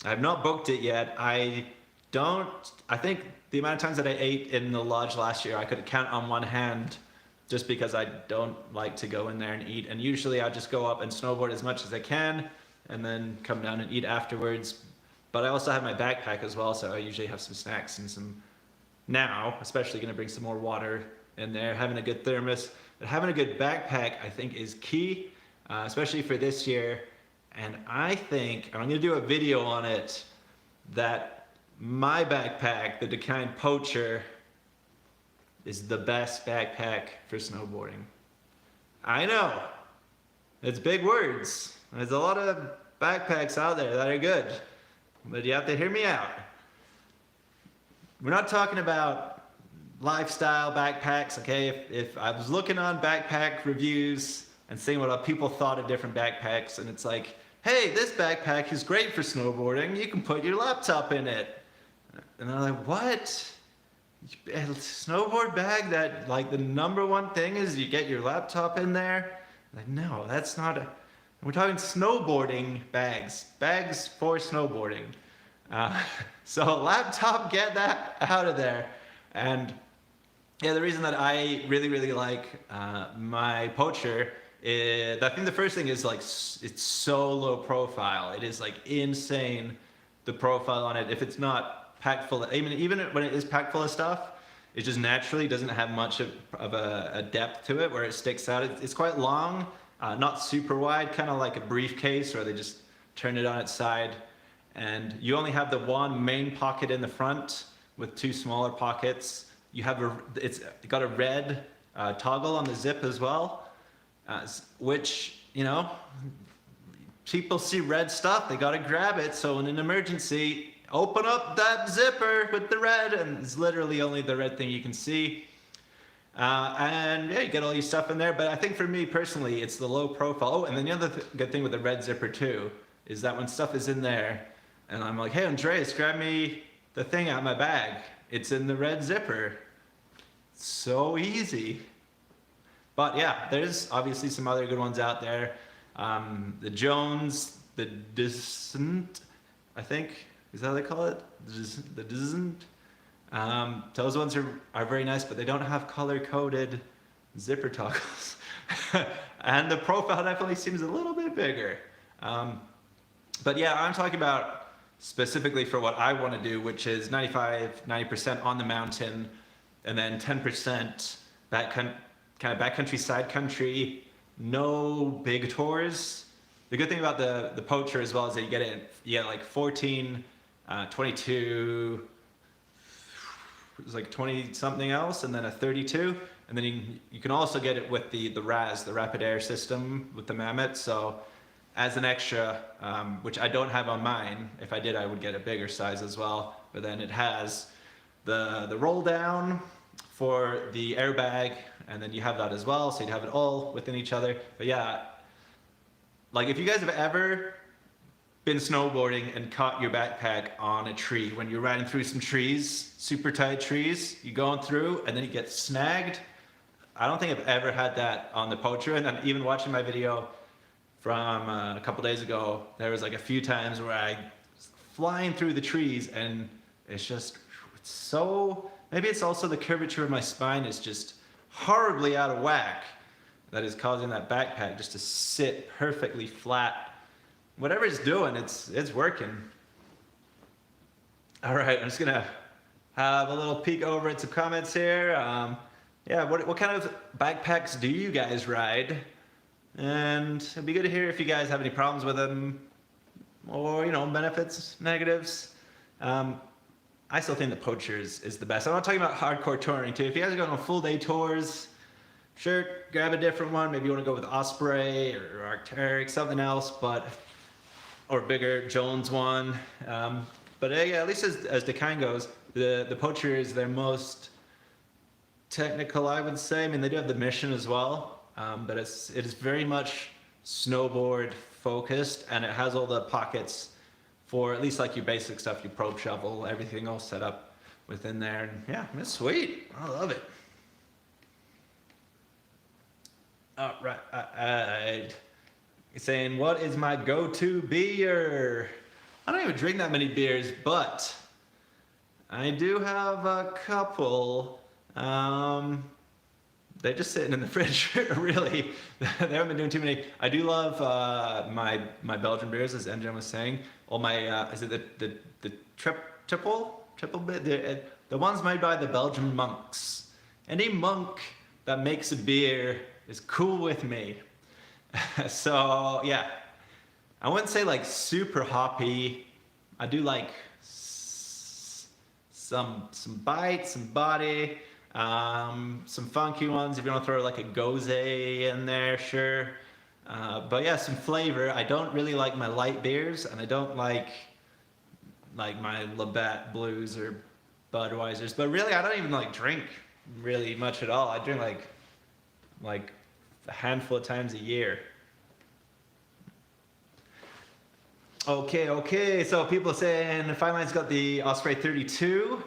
I've not booked it yet. I think the amount of times that I ate in the lodge last year, I could count on one hand, just because I don't like to go in there and eat. And usually I just go up and snowboard as much as I can and then come down and eat afterwards. But I also have my backpack as well, so I usually have some snacks and now, especially going to bring some more water in there, having a good thermos. But having a good backpack, I think, is key, especially for this year. And I think, and I'm going to do a video on it, that my backpack, the Dakine Poacher, is the best backpack for snowboarding. I know, it's big words. There's a lot of backpacks out there that are good, but you have to hear me out. We're not talking about lifestyle backpacks, okay? If I was looking on backpack reviews and seeing what people thought of different backpacks, and it's like, hey, this backpack is great for snowboarding, you can put your laptop in it. And I'm like, what? A snowboard bag that, like, the number one thing is you get your laptop in there? Like, no, that's not We're talking snowboarding bags, bags for snowboarding. Uh, so laptop, get that out of there. And yeah, the reason that I really like my poacher is, I think the first thing is like it's so low profile. It is like insane, the profile on it. If it's not packed full, even when it is packed full of stuff, it just naturally doesn't have much of a depth to it where it sticks out. It's quite long, not super wide, kind of like a briefcase where they just turn it on its side. And you only have the one main pocket in the front with two smaller pockets. You have it's got a red toggle on the zip as well, which, you know, people see red stuff, they gotta grab it. So in an emergency, open up that zipper with the red, and it's literally only the red thing you can see. And yeah, you get all your stuff in there. But I think for me personally, it's the low profile. Oh, and then the other good thing with the red zipper too is that when stuff is in there, and I'm like, hey Andreas, grab me the thing out of my bag, it's in the red zipper. So easy. But yeah, there's obviously some other good ones out there. The Jones, the Descent, I think, is that how they call it? The Descent. Those ones are very nice, but they don't have color-coded zipper toggles. And the profile definitely seems a little bit bigger. But yeah, I'm talking about specifically for what I want to do, which is 90% on the mountain, and then 10% kind of backcountry, side country, no big tours. The good thing about the poacher as well is that you get like 14, 22, it's like 20 something else, and then a 32, and then you can also get it with the RAS, the rapid air system with the Mammoth. So as an extra, which I don't have on mine. If I did, I would get a bigger size as well. But then it has the roll down for the airbag, and then you have that as well, so you'd have it all within each other. But yeah, like if you guys have ever been snowboarding and caught your backpack on a tree when you're riding through some trees, super tight trees, you're going through and then you get snagged. I don't think I've ever had that on the poacher. And then even watching my video from a couple days ago, there was like a few times where I was flying through the trees, and it's just, it's so, maybe it's also the curvature of my spine is just horribly out of whack that is causing that backpack just to sit perfectly flat. Whatever it's doing, it's working. All right, I'm just gonna have a little peek over at some comments here. Yeah, what kind of backpacks do you guys ride? And it'd be good to hear if you guys have any problems with them, or, you know, benefits, negatives. I still think the poacher is the best. I'm not talking about hardcore touring too. If you guys are going on full day tours, sure, grab a different one. Maybe you want to go with Osprey or Arc'teryx, something else, or bigger Jones one. But yeah, at least as the kind goes, the poacher is their most technical, I would say. I mean, they do have the Mission as well, but it is very much snowboard focused, and it has all the pockets for at least like your basic stuff, your probe shovel, everything all set up within there. And yeah, it's sweet. I love it. All right. Saying, what is my go-to beer? I don't even drink that many beers, but I do have a couple. They're just sitting in the fridge, really. They haven't been doing too many. I do love my Belgian beers, as Engine was saying. All my, is it the triple bit? The ones made by the Belgian monks. Any monk that makes a beer is cool with me. So yeah, I wouldn't say like super hoppy. I do like some bite, some body, some funky ones. If you want to throw like a Gose in there, sure. But yeah, some flavor. I don't really like my light beers, and I don't like my Labatt Blues or Budweisers. But really, I don't even like drink really much at all. I drink like a handful of times a year. Okay. So people are saying Fineline's got the Osprey 32,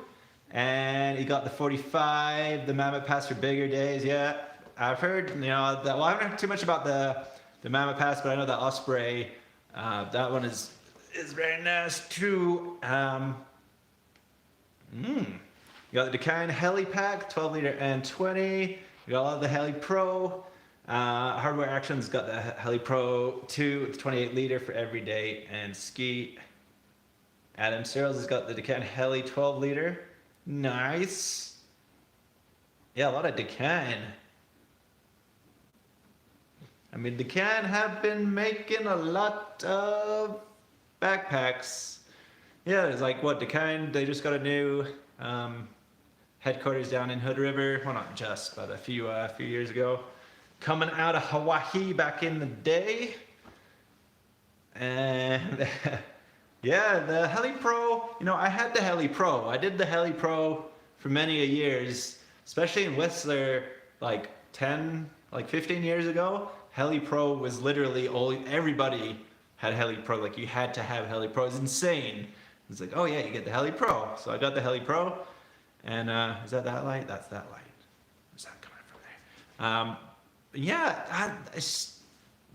and he got the 45, the Mammoth Pass for bigger days. Yeah, I've heard, you know, that. Well, I haven't heard too much about the the Mama Pass, but I know the Osprey, that one is very nice too. You got the Deccan Heli Pack, 12 liter and 20. You got all of the Heli Pro. Hardware Action's got the Heli Pro 2, it's 28 liter for everyday and ski. Adam Searles has got the Deccan Heli 12 liter. Nice. Yeah, a lot of Deccan. I mean, Deccan have been making a lot of backpacks. Yeah, there's like what, Deccan, they just got a new headquarters down in Hood River. Well, not just, but a few years ago. Coming out of Hawaii back in the day. And yeah, the Heli Pro, you know, I had the Heli Pro. I did the Heli Pro for many a years, especially in Whistler, like 15 years ago. Heli Pro was literally everybody had Heli Pro. Like, you had to have Heli Pro. It's insane. It's like, oh yeah, you get the Heli Pro. So I got the Heli Pro, and is that light? That's that light. Where's that coming from there? Yeah,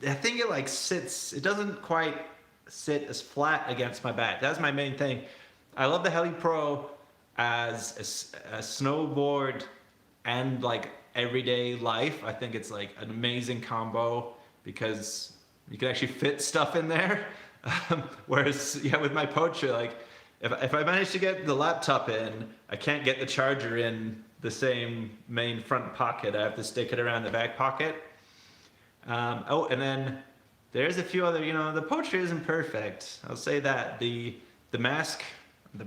I think it like sits. It doesn't quite sit as flat against my back. That's my main thing. I love the Heli Pro as a snowboard and like everyday life. I think it's like an amazing combo because you can actually fit stuff in there. Whereas, yeah, with my Poacher, like if I manage to get the laptop in, I can't get the charger in the same main front pocket. I have to stick it around the back pocket. Oh, and then there's a few other, you know, the Poacher isn't perfect. I'll say that. The mask, I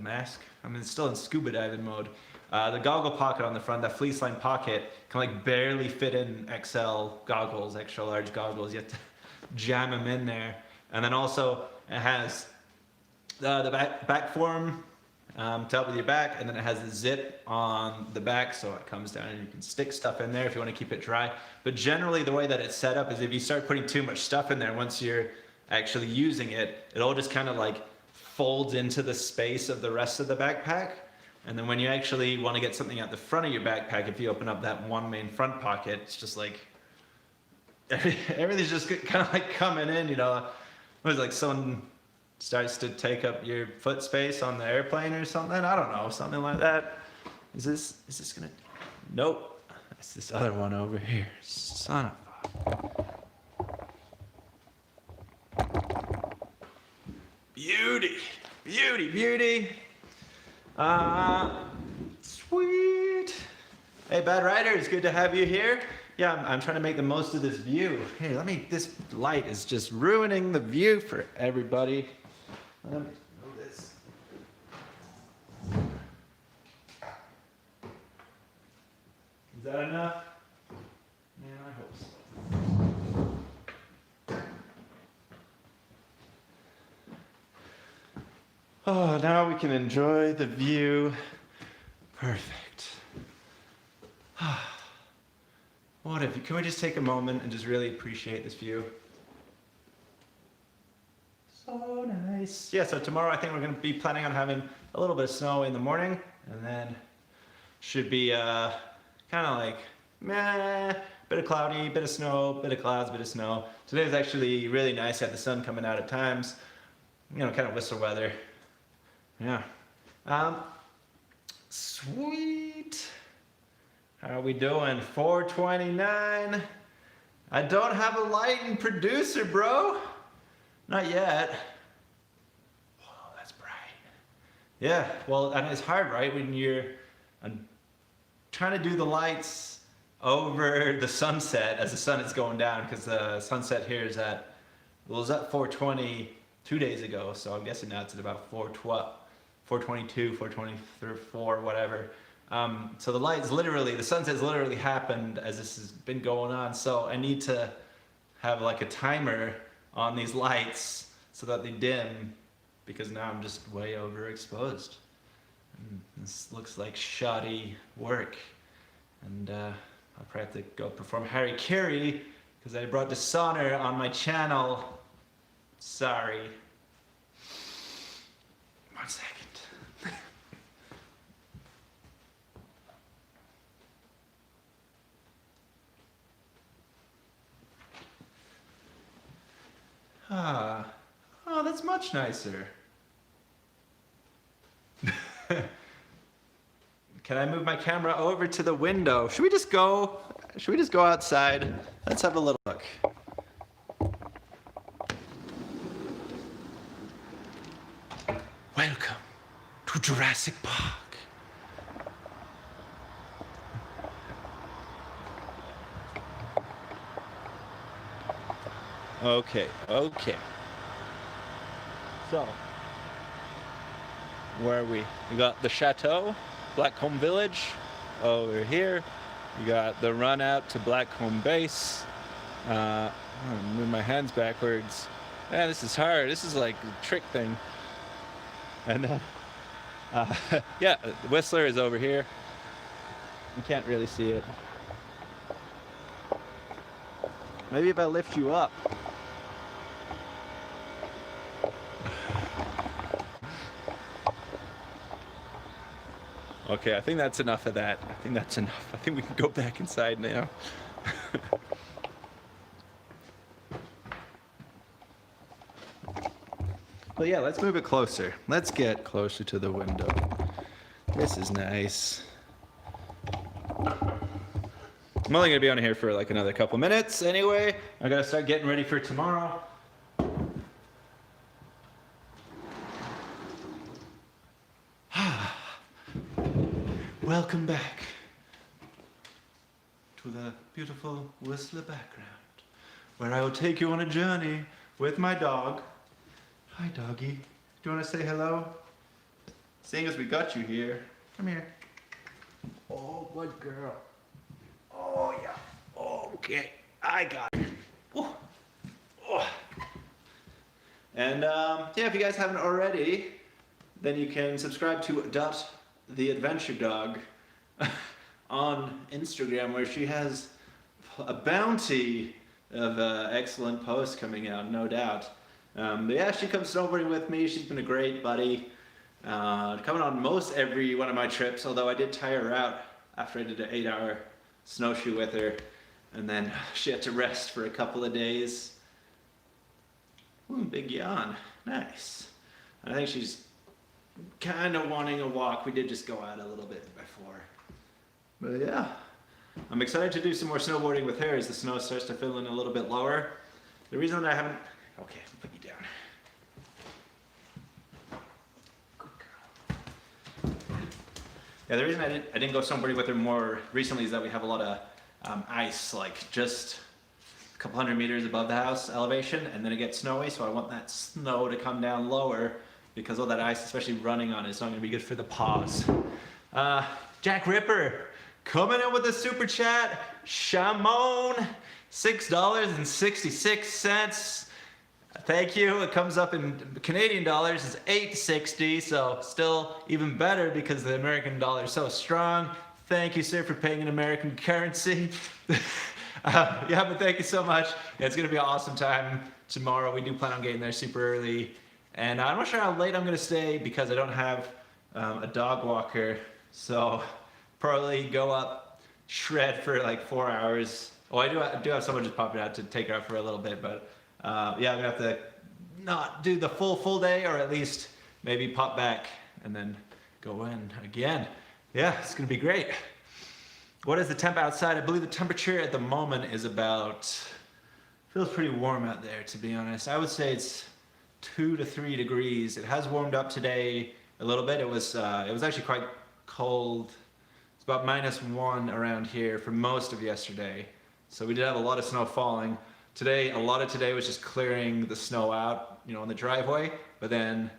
mean, it's still in scuba diving mode. The goggle pocket on the front, that fleece line pocket, can like barely fit in XL goggles, extra large goggles. You have to jam them in there. And then also it has the back form to help with your back, and then it has the zip on the back, so it comes down and you can stick stuff in there if you want to keep it dry. But generally the way that it's set up is if you start putting too much stuff in there, once you're actually using it, it all just kind of like folds into the space of the rest of the backpack. And then when you actually want to get something at the front of your backpack, if you open up that one main front pocket, it's just like everything's just kind of like coming in, you know. It was like someone starts to take up your foot space on the airplane or something. I don't know, something like that. Is this gonna? Nope. It's this other one over here. Son of a. Beauty. Sweet. Hey, Bad Rider, it's good to have you here. Yeah, I'm trying to make the most of this view. Hey, this light is just ruining the view for everybody. Let me move this. Is that enough? Yeah, I hope so. Oh, now we can enjoy the view. Perfect. Can we just take a moment and just really appreciate this view? So nice. Yeah, so tomorrow I think we're going to be planning on having a little bit of snow in the morning, and then should be kind of like meh, bit of cloudy, bit of snow, bit of clouds, bit of snow. Today is actually really nice. Had the sun coming out at times, you know, kind of Whistler weather. Yeah. Sweet. How are we doing? 4:29. I don't have a lighting producer, bro. Not yet. Whoa, that's bright. Yeah, well, and it's hard, right? When you're trying to do the lights over the sunset as the sun is going down, because the sunset here is at, well, it was at 4:20 2 days ago, so I'm guessing now it's at about 4:22, 4:24, whatever. So the sunset's literally happened as this has been going on, so I need to have like a timer on these lights so that they dim, because now I'm just way overexposed. And this looks like shoddy work, and I'll probably have to go perform Harry Carey because I brought dishonor on my channel. Sorry. 1 second. it's much nicer. Can I move my camera over to the window? Should we just go outside? Let's have a little look. Welcome to Jurassic Park. Okay. So, where are we? We got the Chateau, Blackcomb Village over here. You got the run out to Blackcomb Base. I'm gonna move my hands backwards. Man, this is hard. This is like a trick thing. And then, yeah, Whistler is over here. You can't really see it. Maybe if I lift you up. Okay, I think that's enough of that. I think that's enough. I think we can go back inside now. But yeah, let's move it closer. Let's get closer to the window. This is nice. I'm only gonna be on here for like another couple minutes anyway. I gotta start getting ready for tomorrow. Welcome back to the beautiful Whistler background, where I will take you on a journey with my dog. Hi, doggy. Do you want to say hello? Seeing as we got you here, come here. Oh, good girl. Oh, yeah. Okay, I got her. Oh. Oh. And yeah, if you guys haven't already, then you can subscribe to the Adventure Dog on Instagram, where she has a bounty of excellent posts coming out, no doubt. But yeah, she comes snowboarding with me. She's been a great buddy, coming on most every one of my trips, although I did tire her out after I did an 8-hour snowshoe with her, and then she had to rest for a couple of days. Ooh, big yawn. Nice. I think she's kind of wanting a walk. We did just go out a little bit before. But yeah, I'm excited to do some more snowboarding with her as the snow starts to fill in a little bit lower. The reason that I haven't... Okay, I'll put you down. Good girl. Yeah, the reason I didn't go snowboarding with her more recently is that we have a lot of ice, like just a couple hundred meters above the house elevation, and then it gets snowy, so I want that snow to come down lower, because all that ice, especially running on it, is not going to be good for the paws. Jack Ripper coming in with a super chat. Shamon, $6.66. Thank you. It comes up in Canadian dollars. It's $8.60, so still even better because the American dollar is so strong. Thank you, sir, for paying in American currency. Yeah, but thank you so much. Yeah, it's going to be an awesome time tomorrow. We do plan on getting there super early. And I'm not sure how late I'm going to stay because I don't have a dog walker. So probably go up, shred for like 4 hours. Oh, I do have someone just popping out to take her out for a little bit. But yeah, I'm going to have to not do the full day, or at least maybe pop back and then go in again. Yeah, it's going to be great. What is the temp outside? I believe the temperature at the moment is about, feels pretty warm out there, to be honest. I would say it's 2 to 3 degrees. It has warmed up today a little bit. It was actually quite cold. It's about -1 around here for most of yesterday. So we did have a lot of snow falling. Today, a lot of today was just clearing the snow out, you know, on the driveway. But then,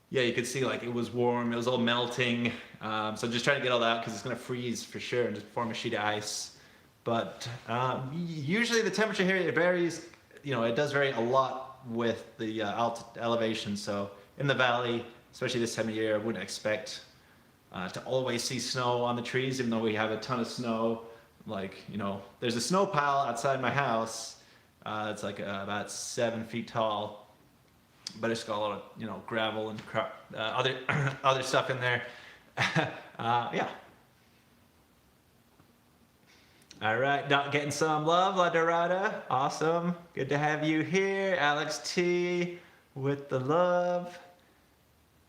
yeah, you could see like it was warm. It was all melting. So just trying to get all that out because it's going to freeze for sure and just form a sheet of ice. But usually the temperature here, it varies. You know, it does vary a lot with the elevation. So in the valley, especially this time of year, I wouldn't expect to always see snow on the trees, even though we have a ton of snow. Like, you know, there's a snow pile outside my house. It's like about 7 feet tall, but it's got a lot of, you know, gravel and other stuff in there. Yeah. All right, not getting some love, La Dorada. Awesome. Good to have you here. Alex T. with the love.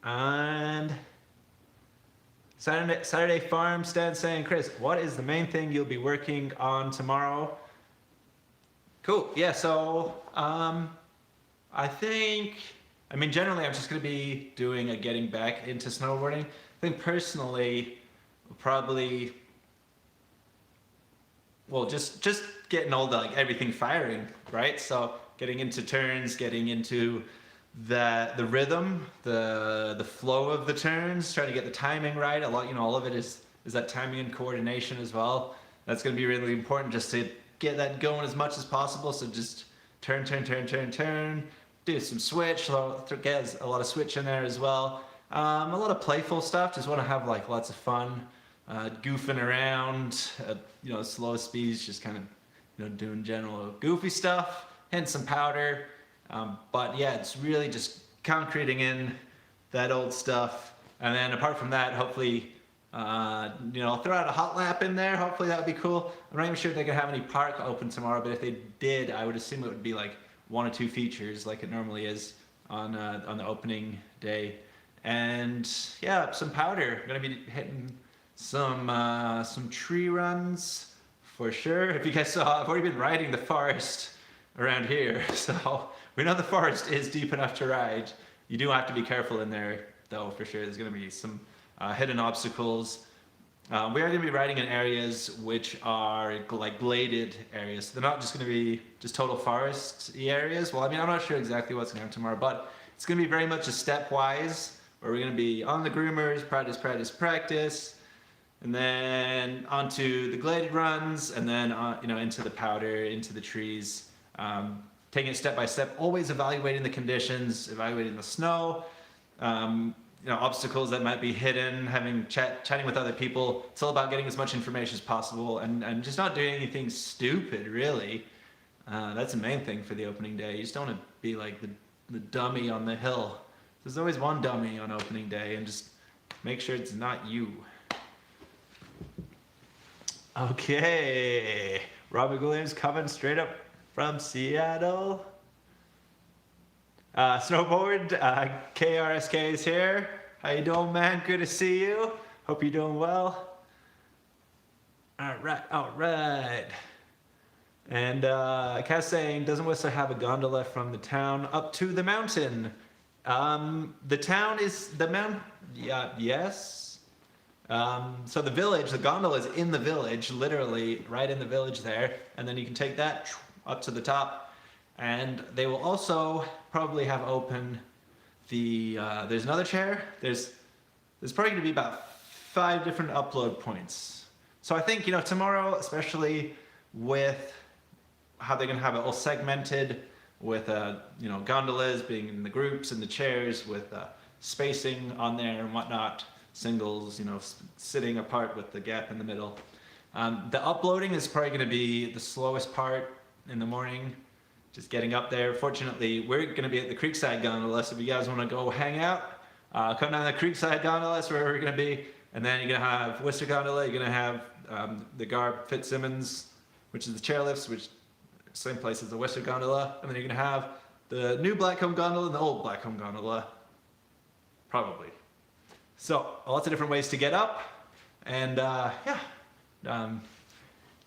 And Saturday Farm Stand saying, Chris, what is the main thing you'll be working on tomorrow? Cool. Yeah, so I mean, generally I'm just going to be doing a getting back into snowboarding. I think personally, probably, well, just getting all the, like, everything firing, right? So getting into turns, getting into the rhythm, the flow of the turns, trying to get the timing right. A lot, all of it is that timing and coordination as well. That's going to be really important, just to get that going as much as possible. So just turn, do some switch, get a lot of switch in there as well. A lot of playful stuff, just want to have like lots of fun, goofing around, slow speeds, just kind of, doing general goofy stuff, hint some powder. But yeah, it's really just concreting in that old stuff. And then apart from that, hopefully, I'll throw out a hot lap in there. Hopefully that would be cool. I'm not even sure if they could have any park open tomorrow, but if they did, I would assume it would be like 1 or 2 features like it normally is on the opening day. And yeah, some powder. I'm gonna be hitting some tree runs for sure. If you guys saw, I've already been riding the forest around here, so we know the forest is deep enough to ride. You do have to be careful in there though, for sure. There's gonna be some hidden obstacles. We are going to be riding in areas which are like gladed areas. So they're not just going to be just total forest-y areas. Well, I mean, I'm not sure exactly what's going to happen tomorrow, but it's going to be very much a stepwise, where we're going to be on the groomers, practice, and then onto the gladed runs, and then into the powder, into the trees, taking it step by step, always evaluating the conditions, evaluating the snow, obstacles that might be hidden, chatting with other people. It's all about getting as much information as possible and just not doing anything stupid, really. That's the main thing for the opening day. You just don't want to be like the dummy on the hill. There's always one dummy on opening day, and just make sure it's not you. Okay, Robert Williams coming straight up from Seattle. Snowboard, KRSK is here. How you doing, man? Good to see you. Hope you're doing well. All right. And Cass saying, doesn't Whistler have a gondola from the town up to the mountain? The town is the mountain. Yeah, yes. So the village, the gondola is in the village, literally right in the village there, and then you can take that up to the top. And they will also probably have open there's another chair. There's probably going to be about 5 different upload points. So I think, tomorrow, especially with how they're going to have it all segmented with, gondolas being in the groups and the chairs with spacing on there and whatnot, singles, sitting apart with the gap in the middle. The uploading is probably going to be the slowest part in the morning. Just getting up there. Fortunately, we're going to be at the Creekside Gondola, so if you guys want to go hang out, come down the Creekside Gondola, that's where we're going to be. And then you're going to have Worcester Gondola, you're going to have the Garb Fitzsimmons, which is the chairlifts, which same place as the Worcester Gondola. And then you're going to have the new Blackcomb Gondola and the old Blackcomb Gondola, probably. So, lots of different ways to get up. And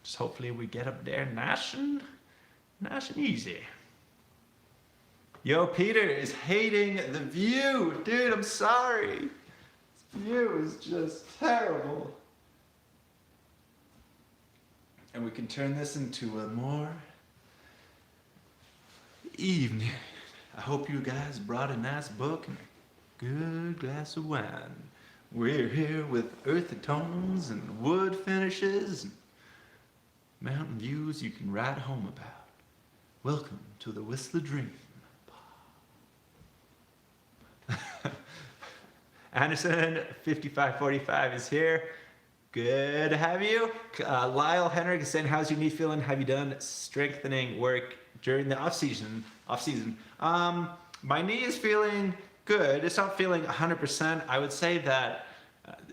just hopefully we get up there nice and easy. Yo, Peter is hating the view. Dude, I'm sorry. This view is just terrible. And we can turn this into a more evening. I hope you guys brought a nice book and a good glass of wine. We're here with earthy tones and wood finishes and mountain views you can ride home about. Welcome to the Whistler Dream. Anderson 5545 is here. Good to have you. Lyle Henrik is saying, how's your knee feeling? Have you done strengthening work during the off season? My knee is feeling good. It's not feeling 100%. I would say that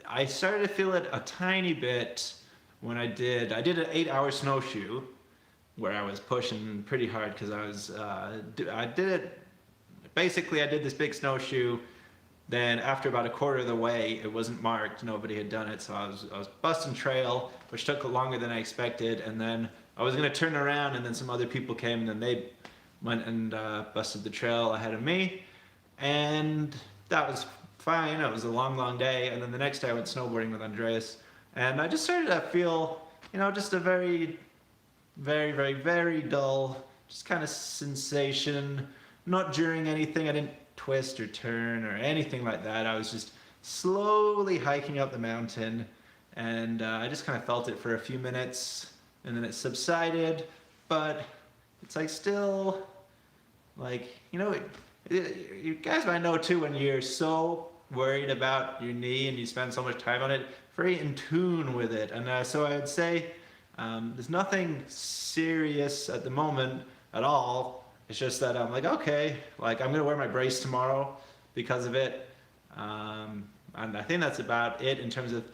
I started to feel it a tiny bit when I did an 8-hour snowshoe, where I was pushing pretty hard because I did it basically I did this big snowshoe. Then after about a quarter of the way, it wasn't marked. Nobody had done it, so I was busting trail, which took longer than I expected. And then I was gonna turn around, and then some other people came, and then they went and busted the trail ahead of me, and that was fine. It was a long, long day. And then the next day I went snowboarding with Andreas, and I just started to feel, just a very, very, very, very dull, just kind of sensation. Not during anything. I didn't twist or turn or anything like that. I was just slowly hiking up the mountain, and I just kind of felt it for a few minutes, and then it subsided. But it's like still, like, you guys might know too, when you're so worried about your knee and you spend so much time on it, very in tune with it. And so I would say there's nothing serious at the moment at all. It's just that I'm like, okay, like I'm gonna wear my brace tomorrow because of it. And I think that's about it in terms of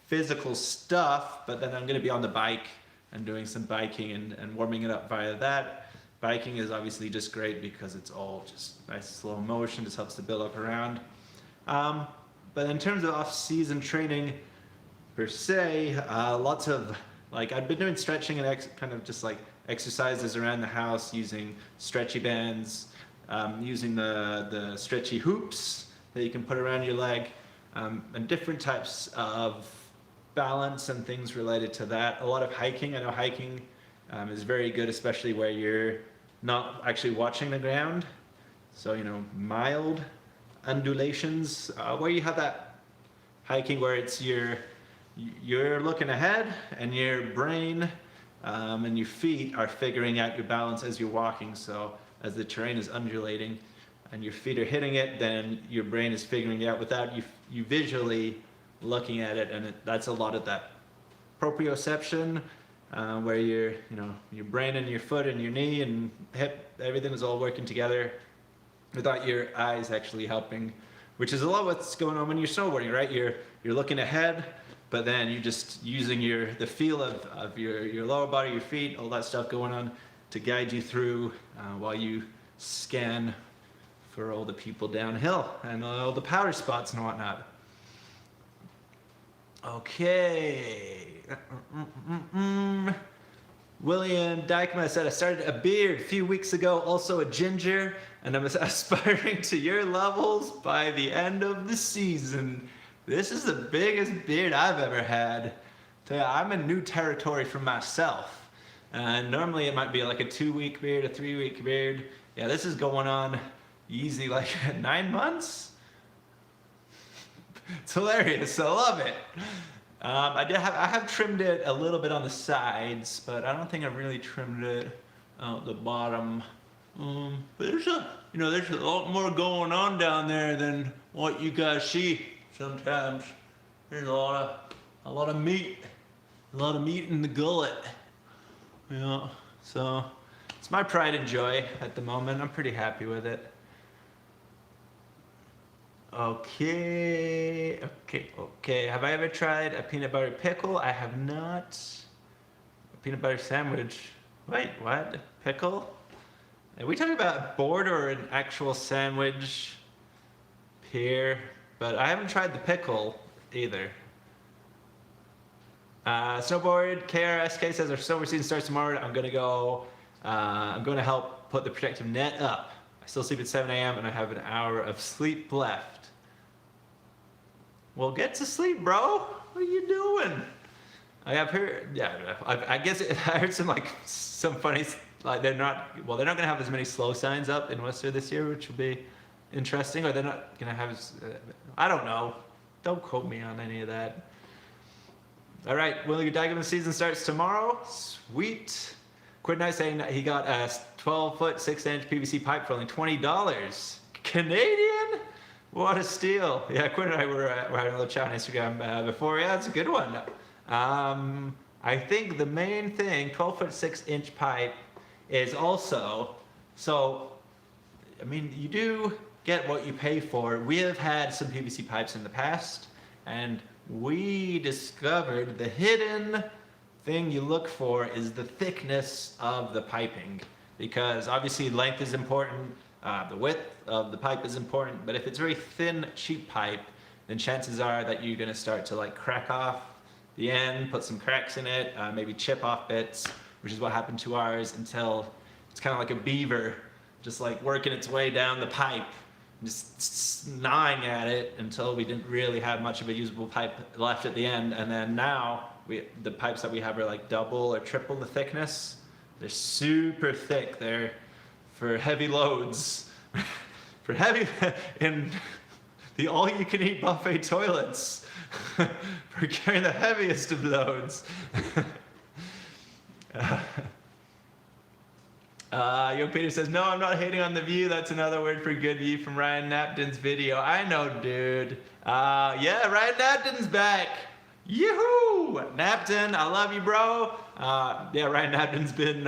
physical stuff, but then I'm gonna be on the bike and doing some biking and warming it up via that. Biking is obviously just great because it's all just nice slow motion, just helps to build up around. But in terms of off-season training per se, lots of, like, I've been doing stretching and kind of just like exercises around the house using stretchy bands, using the stretchy hoops that you can put around your leg, and different types of balance and things related to that. A lot of hiking. I know hiking is very good, especially where you're not actually watching the ground. So, mild undulations, where you have that hiking where it's you're looking ahead, and your brain and your feet are figuring out your balance as you're walking. So as the terrain is undulating and your feet are hitting it, then your brain is figuring it out without you visually looking at it. And that's a lot of that proprioception, where your brain and your foot and your knee and hip, everything is all working together without your eyes actually helping, which is a lot what's going on when you're snowboarding, right? You're looking ahead, but then you're just using the feel of your lower body, your feet, all that stuff going on to guide you through while you scan for all the people downhill and all the powder spots and whatnot. Okay. William Dykman said, I started a beard a few weeks ago, also a ginger, and I'm aspiring to your levels by the end of the season. This is the biggest beard I've ever had. I'm in new territory for myself. Normally it might be like a 2-week beard, a 3-week beard. Yeah, this is going on easy, like 9 months. It's hilarious. I love it. I have trimmed it a little bit on the sides, but I don't think I've really trimmed it out the bottom. But there's a lot more going on down there than what you guys see. Sometimes there's a lot of meat in the gullet. So it's my pride and joy at the moment. I'm pretty happy with it. Okay. Have I ever tried a peanut butter pickle? I have not. A peanut butter sandwich. Wait, what? Pickle? Are we talking about a board or an actual sandwich here? But I haven't tried the pickle either. Snowboard KRSK says our snowboard season starts tomorrow. I'm going to help put the protective net up. I still sleep at 7 a.m. and I have an hour of sleep left. Well, get to sleep, bro. What are you doing? I've heard, I guess I heard some funny, like they're not going to have as many slow signs up in Worcester this year, which will be interesting. Or they're not going to have, I don't know. Don't quote me on any of that. All right, William Dygman season starts tomorrow. Sweet. Quid Knight saying that he got a 12-foot, 6-inch PVC pipe for only $20. Canadian? What a steal. Yeah, Quinn and I were having a little chat on Instagram before. Yeah, it's a good one. I think the main thing, 12-foot, 6-inch pipe, is also, so, I mean, you do get what you pay for. We have had some PVC pipes in the past, and we discovered the hidden thing you look for is the thickness of the piping, because obviously length is important, The width of the pipe is important, but if it's very thin, cheap pipe, then chances are that you're gonna start to like crack off the end, put some cracks in it, maybe chip off bits, which is what happened to ours until it's kind of like a beaver, just like working its way down the pipe, just gnawing at it until we didn't really have much of a usable pipe left at the end. And then now the pipes that we have are like double or triple the thickness. They're super thick. They're for heavy loads, for heavy in the all-you-can-eat buffet toilets, for carrying the heaviest of loads. Young Peter says, no, I'm not hating on the view. That's another word for good view from Ryan Napton's video. I know, dude. Yeah, Ryan Napton's back. Yoo-hoo! Napton, I love you, bro. Yeah, Ryan Napton's been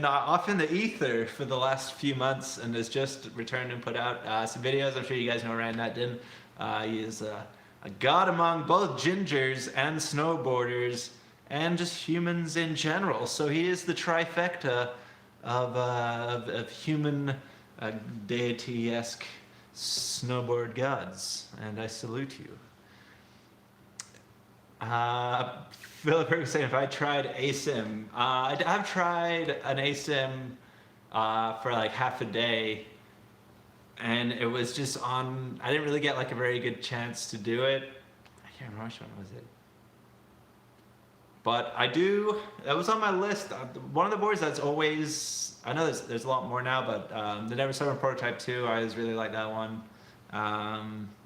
off in the ether for the last few months and has just returned and put out some videos. I'm sure you guys know Ryan Napton. He is a god among both gingers and snowboarders and just humans in general. So he is the trifecta of human deity-esque snowboard gods, and I salute you. Philip Berg saying, if I tried ASIM, I've tried an ASIM for like half a day, and it was just on, I didn't really get like a very good chance to do it. I can't remember which one was it. But that was on my list. One of the boards that's always, I know there's a lot more now, but the Never Summer Prototype 2, I always really like that one.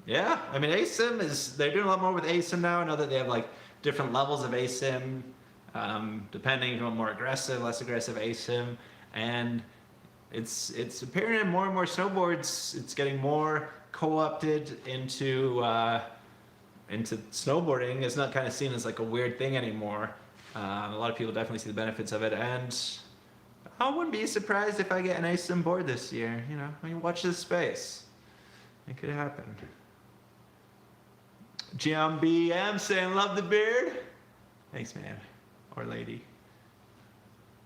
Yeah, I mean, ASIM they're doing a lot more with ASIM now. I know that they have like different levels of ASIM, depending if you want more aggressive, less aggressive ASIM. And it's appearing in more and more snowboards. It's getting more co-opted into snowboarding. It's not kind of seen as like a weird thing anymore. A lot of people definitely see the benefits of it, and I wouldn't be surprised if I get an ASIM board this year. You know, I mean, watch this space. It could happen. GMBM saying, love the beard. Thanks, man. Or lady.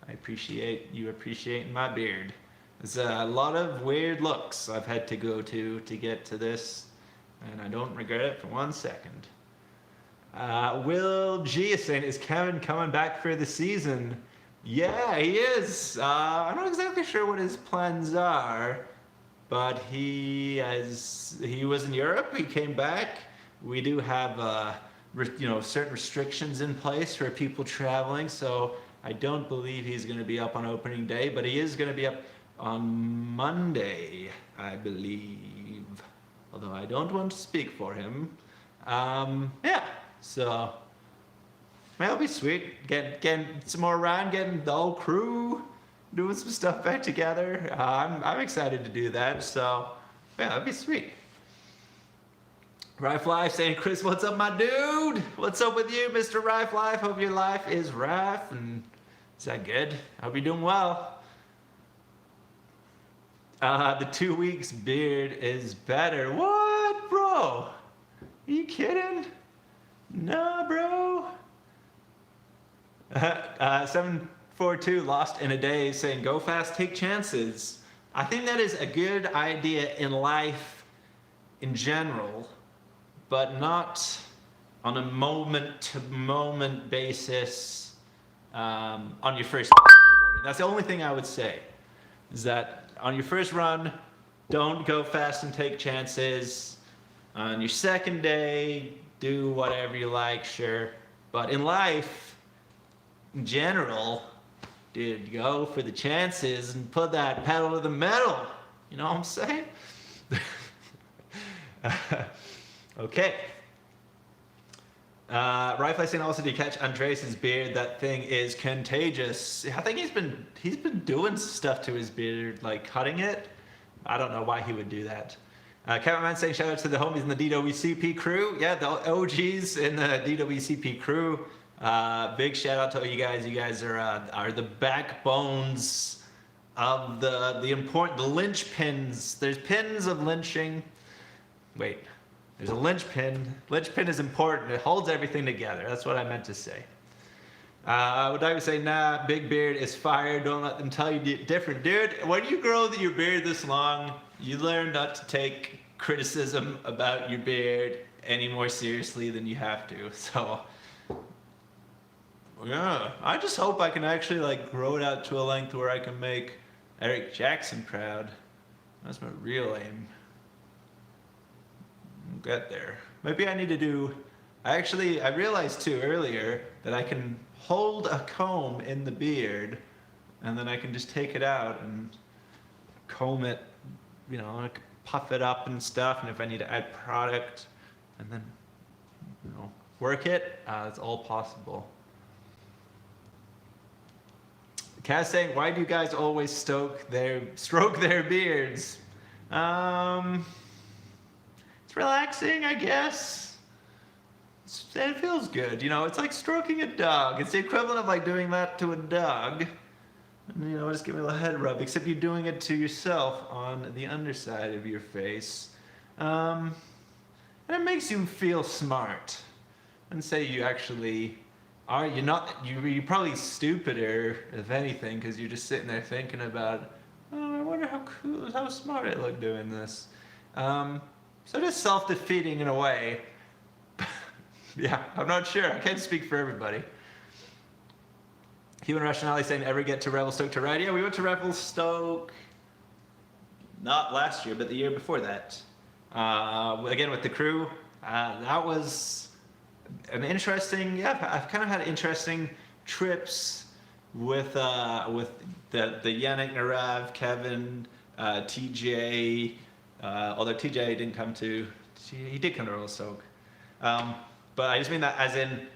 I appreciate you appreciating my beard. There's a lot of weird looks I've had to go to get to this, and I don't regret it for 1 second. Will G is saying, is Kevin coming back for the season? Yeah, he is. I'm not exactly sure what his plans are, but he was in Europe. He came back. We do have certain restrictions in place for people traveling, so I don't believe he's going to be up on opening day, but he is going to be up on Monday, I believe. Although I don't want to speak for him. Yeah, so that'll be sweet. Getting some more around, getting the whole crew doing some stuff back together. I'm excited to do that. So yeah, that'd be sweet. Rife Life saying, Chris, what's up, my dude? What's up with you, Mr. Rife Life? Hope your life is rife. And is that good? Hope you're doing well. The 2 weeks beard is better. What, bro? Are you kidding? No, bro. 742 lost in a day saying, go fast, take chances. I think that is a good idea in life in general, but not on a moment-to-moment basis on your first snowboarding. That's the only thing I would say, is that on your first run, don't go fast and take chances. On your second day, do whatever you like, sure. But in life, in general, dude, go for the chances and put that pedal to the metal. You know what I'm saying? Okay. Rifle saying, also, did you catch Andreas' beard? That thing is contagious. I think he's been doing stuff to his beard, like cutting it. I don't know why he would do that. Kevin Man saying, shout out to the homies in the DWCP crew. Yeah, the OGs in the DWCP crew. Big shout out to all you guys. You guys are the backbones of the linchpins. There's pins of lynching. Wait. There's a linchpin. Linchpin is important. It holds everything together. That's what I meant to say. Would I would say, nah, big beard is fire. Don't let them tell you different. Dude, when you grow your beard this long, you learn not to take criticism about your beard any more seriously than you have to. So, yeah, I just hope I can actually like grow it out to a length where I can make Eric Jackson proud. That's my real aim. I'll get there. Maybe I need to do. I realized too earlier that I can hold a comb in the beard, and then I can just take it out and comb it, you know, like puff it up and stuff. And if I need to add product, and then, you know, work it, it's all possible. Cass saying, why do you guys always stroke their beards? It's relaxing, I guess. It feels good, you know. It's like stroking a dog. It's the equivalent of like doing that to a dog. And, you know, just give it a little head rub, except you're doing it to yourself on the underside of your face. And it makes you feel smart. And say you actually are, you're probably stupider, if anything, because you're just sitting there thinking about, oh, I wonder how smart I look doing this. So just self-defeating in a way. Yeah, I'm not sure. I can't speak for everybody. Human Rationality saying, ever get to Revelstoke to ride? Yeah, we went to Revelstoke, not last year, but the year before that. Again, with the crew. That was an interesting, I've kind of had interesting trips with the Yannick, Narav, Kevin, TJ, although TJ didn't come to, he did come to Revelstoke. But I just mean that as in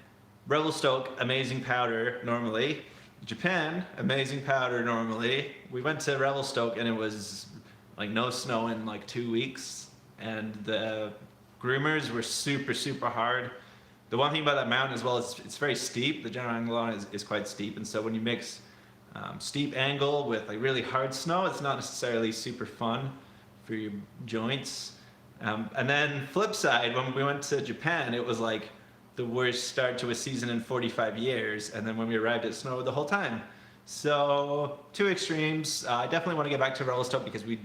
Revelstoke, amazing powder normally. Japan, amazing powder normally. We went to Revelstoke and it was like no snow in like 2 weeks. And the groomers were super, super hard. The one thing about that mountain as well is it's very steep. The general angle on it is quite steep. And so when you mix steep angle with like really hard snow, it's not necessarily super fun for your joints. And then flip side, when we went to Japan, it was like the worst start to a season in 45 years. And then when we arrived, it snowed the whole time. So two extremes. I definitely want to get back to Revelstoke because we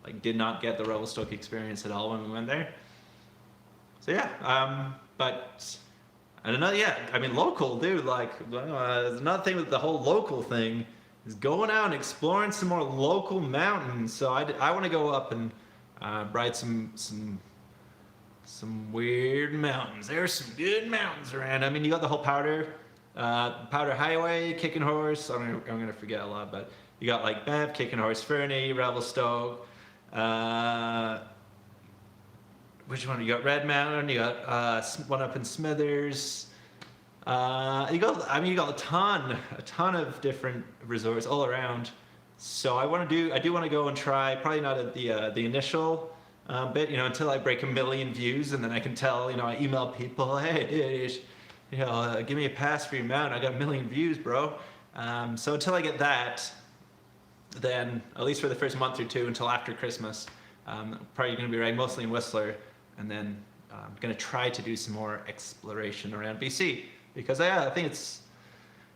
like did not get the Revelstoke experience at all when we went there. So yeah, but and another, I mean local, dude. Like another thing with the whole local thing is going out and exploring some more local mountains. So I want to go up and ride some weird mountains. There's some good mountains around. I mean, you got the whole Powder Highway, Kicking Horse. I'm gonna forget a lot, but you got like Banff, Kicking Horse, Fernie, Revelstoke. Which one? You got Red Mountain. You got one up in Smithers. You got a ton of different resorts all around. So I do want to go and try. Probably not at the initial bit, you know, until I break 1 million views, and then I can tell, you know, I email people, hey, dude, you know, give me a pass for your mountain. I got 1 million views, bro. So until I get that, then at least for the first month or two until after Christmas, probably going to be riding mostly in Whistler, and then I'm going to try to do some more exploration around BC because I think it's,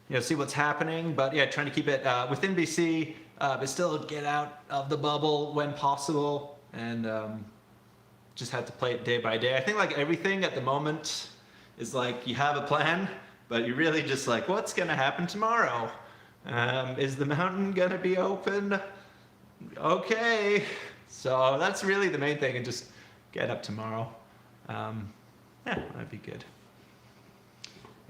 you know, see what's happening, but yeah, trying to keep it within BC, but still get out of the bubble when possible, and just have to play it day by day. I think like everything at the moment is like you have a plan, but you're really just like, what's going to happen tomorrow? Is the mountain going to be open? Okay. So that's really the main thing, and just get up tomorrow. Yeah, that'd be good.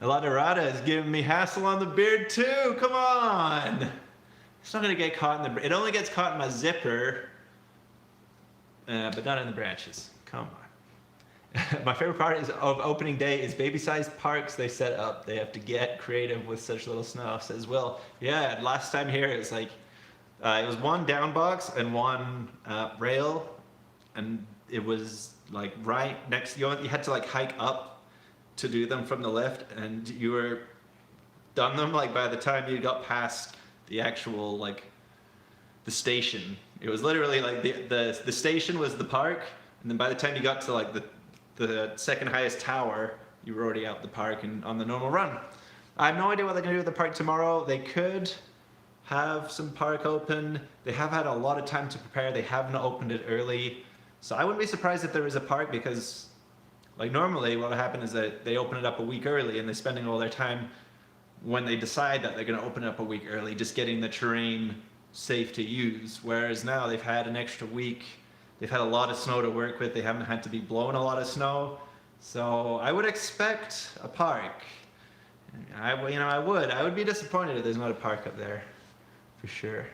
Eladarada is giving me hassle on the beard too. Come on. It's not going to get caught in it only gets caught in my zipper, but not in the branches. Come on. My favorite part of opening day is baby-sized parks they set up. They have to get creative with such little snow, says Will. Yeah, last time here it was like, it was one down box and one rail, and it was like right next, you had to like hike up to do them from the lift, and you were done them like by the time you got past the actual like the station. It was literally like the station was the park, and then by the time you got to like the second highest tower, you were already out the park and on the normal run. I have no idea what they're going to do with the park tomorrow. They could have some park open. They have had a lot of time to prepare. They haven't opened it early. So I wouldn't be surprised if there is a park, because like normally what will happen is that they open it up a week early and they're spending all their time when they decide that they're going to open it up a week early just getting the terrain safe to use. Whereas now they've had an extra week. They've had a lot of snow to work with. They haven't had to be blowing a lot of snow. So I would expect a park. I would be disappointed if there's not a park up there, for sure.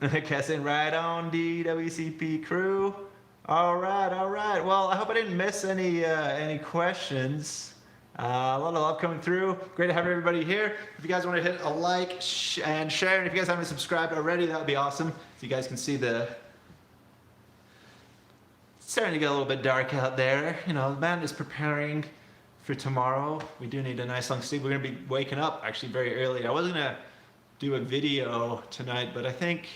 Guessing right on, DWCP crew. All right. Well, I hope I didn't miss any questions. A lot of love coming through. Great to have everybody here. If you guys want to hit a like and share, and if you guys haven't subscribed already, that would be awesome. So you guys can see it's starting to get a little bit dark out there. You know, the band is preparing for tomorrow. We do need a nice long sleep. We're going to be waking up actually very early. I wasn't going to do a video tonight, but I think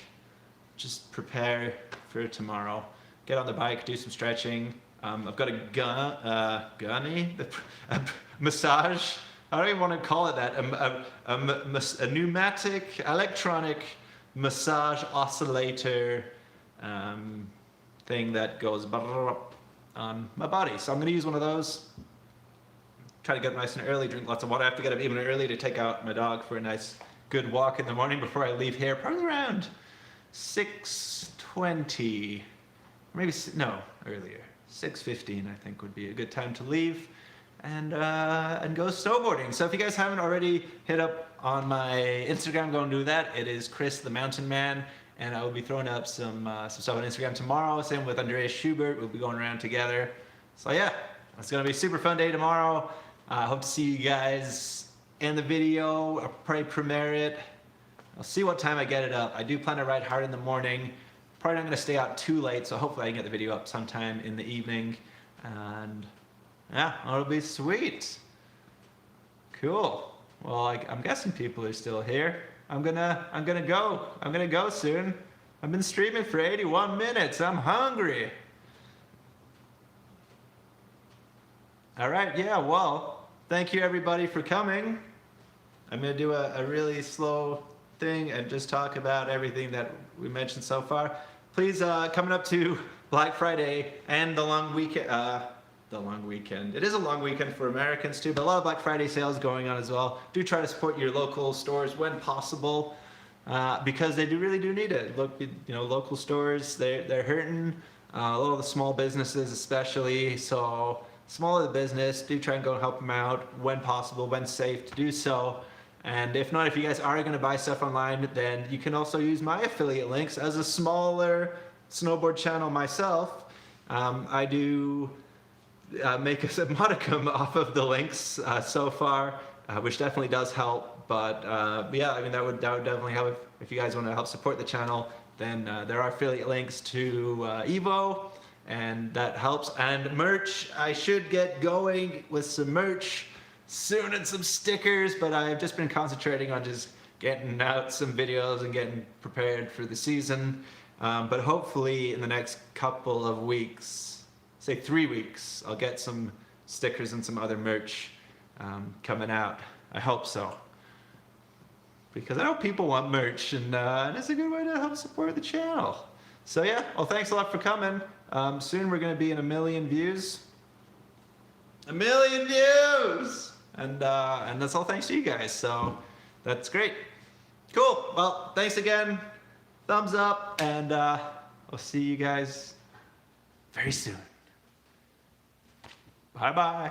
just prepare for tomorrow. Get on the bike, do some stretching. I've got a massage. I don't even want to call it that. A pneumatic electronic massage oscillator thing that goes on my body. So I'm going to use one of those. Try to get up nice and early, drink lots of water. I have to get up even early to take out my dog for a nice good walk in the morning before I leave here. Probably around 6:20, maybe, no, earlier. 6:15 I think would be a good time to leave and go snowboarding. So if you guys haven't already, hit up on my Instagram, go and do that. It is Chris the Mountain Man, and I will be throwing up some stuff on Instagram tomorrow. Same with Andreas Schubert. We'll be going around together. So yeah, it's gonna be a super fun day tomorrow. I hope to see you guys in the video. I'll probably premiere it. I'll see what time I get it up. I do plan to ride hard in the morning. Probably not going to stay out too late, so hopefully I can get the video up sometime in the evening. And yeah, it'll be sweet. Cool. Well, I'm guessing people are still here. I'm gonna go. I'm gonna go soon. I've been streaming for 81 minutes. I'm hungry. All right, yeah, well, thank you everybody for coming. I'm gonna do a really slow thing and just talk about everything that we mentioned so far. Please, coming up to Black Friday and the long weekend. It is a long weekend for Americans too, but a lot of Black Friday sales going on as well. Do try to support your local stores when possible, because they really do need it. Look, local stores, they're hurting. A lot of the small businesses especially. So smaller the business, do try and go and help them out when possible, when safe to do so. And if not, if you guys are going to buy stuff online, then you can also use my affiliate links. As a smaller snowboard channel myself, I do make a modicum off of the links so far, which definitely does help. But yeah, I mean, that would definitely help. If you guys want to help support the channel, then there are affiliate links to Evo, and that helps. And merch, I should get going with some merch soon and some stickers, but I've just been concentrating on just getting out some videos and getting prepared for the season. But hopefully in the next couple of weeks, say 3 weeks, I'll get some stickers and some other merch coming out. I hope so. Because I know people want merch, and it's a good way to help support the channel. So yeah, well, thanks a lot for coming. Soon we're going to be in 1 million views. 1 million views! And that's all thanks to you guys, so that's great. Cool, well, thanks again. Thumbs up, and I'll see you guys very soon. Bye-bye.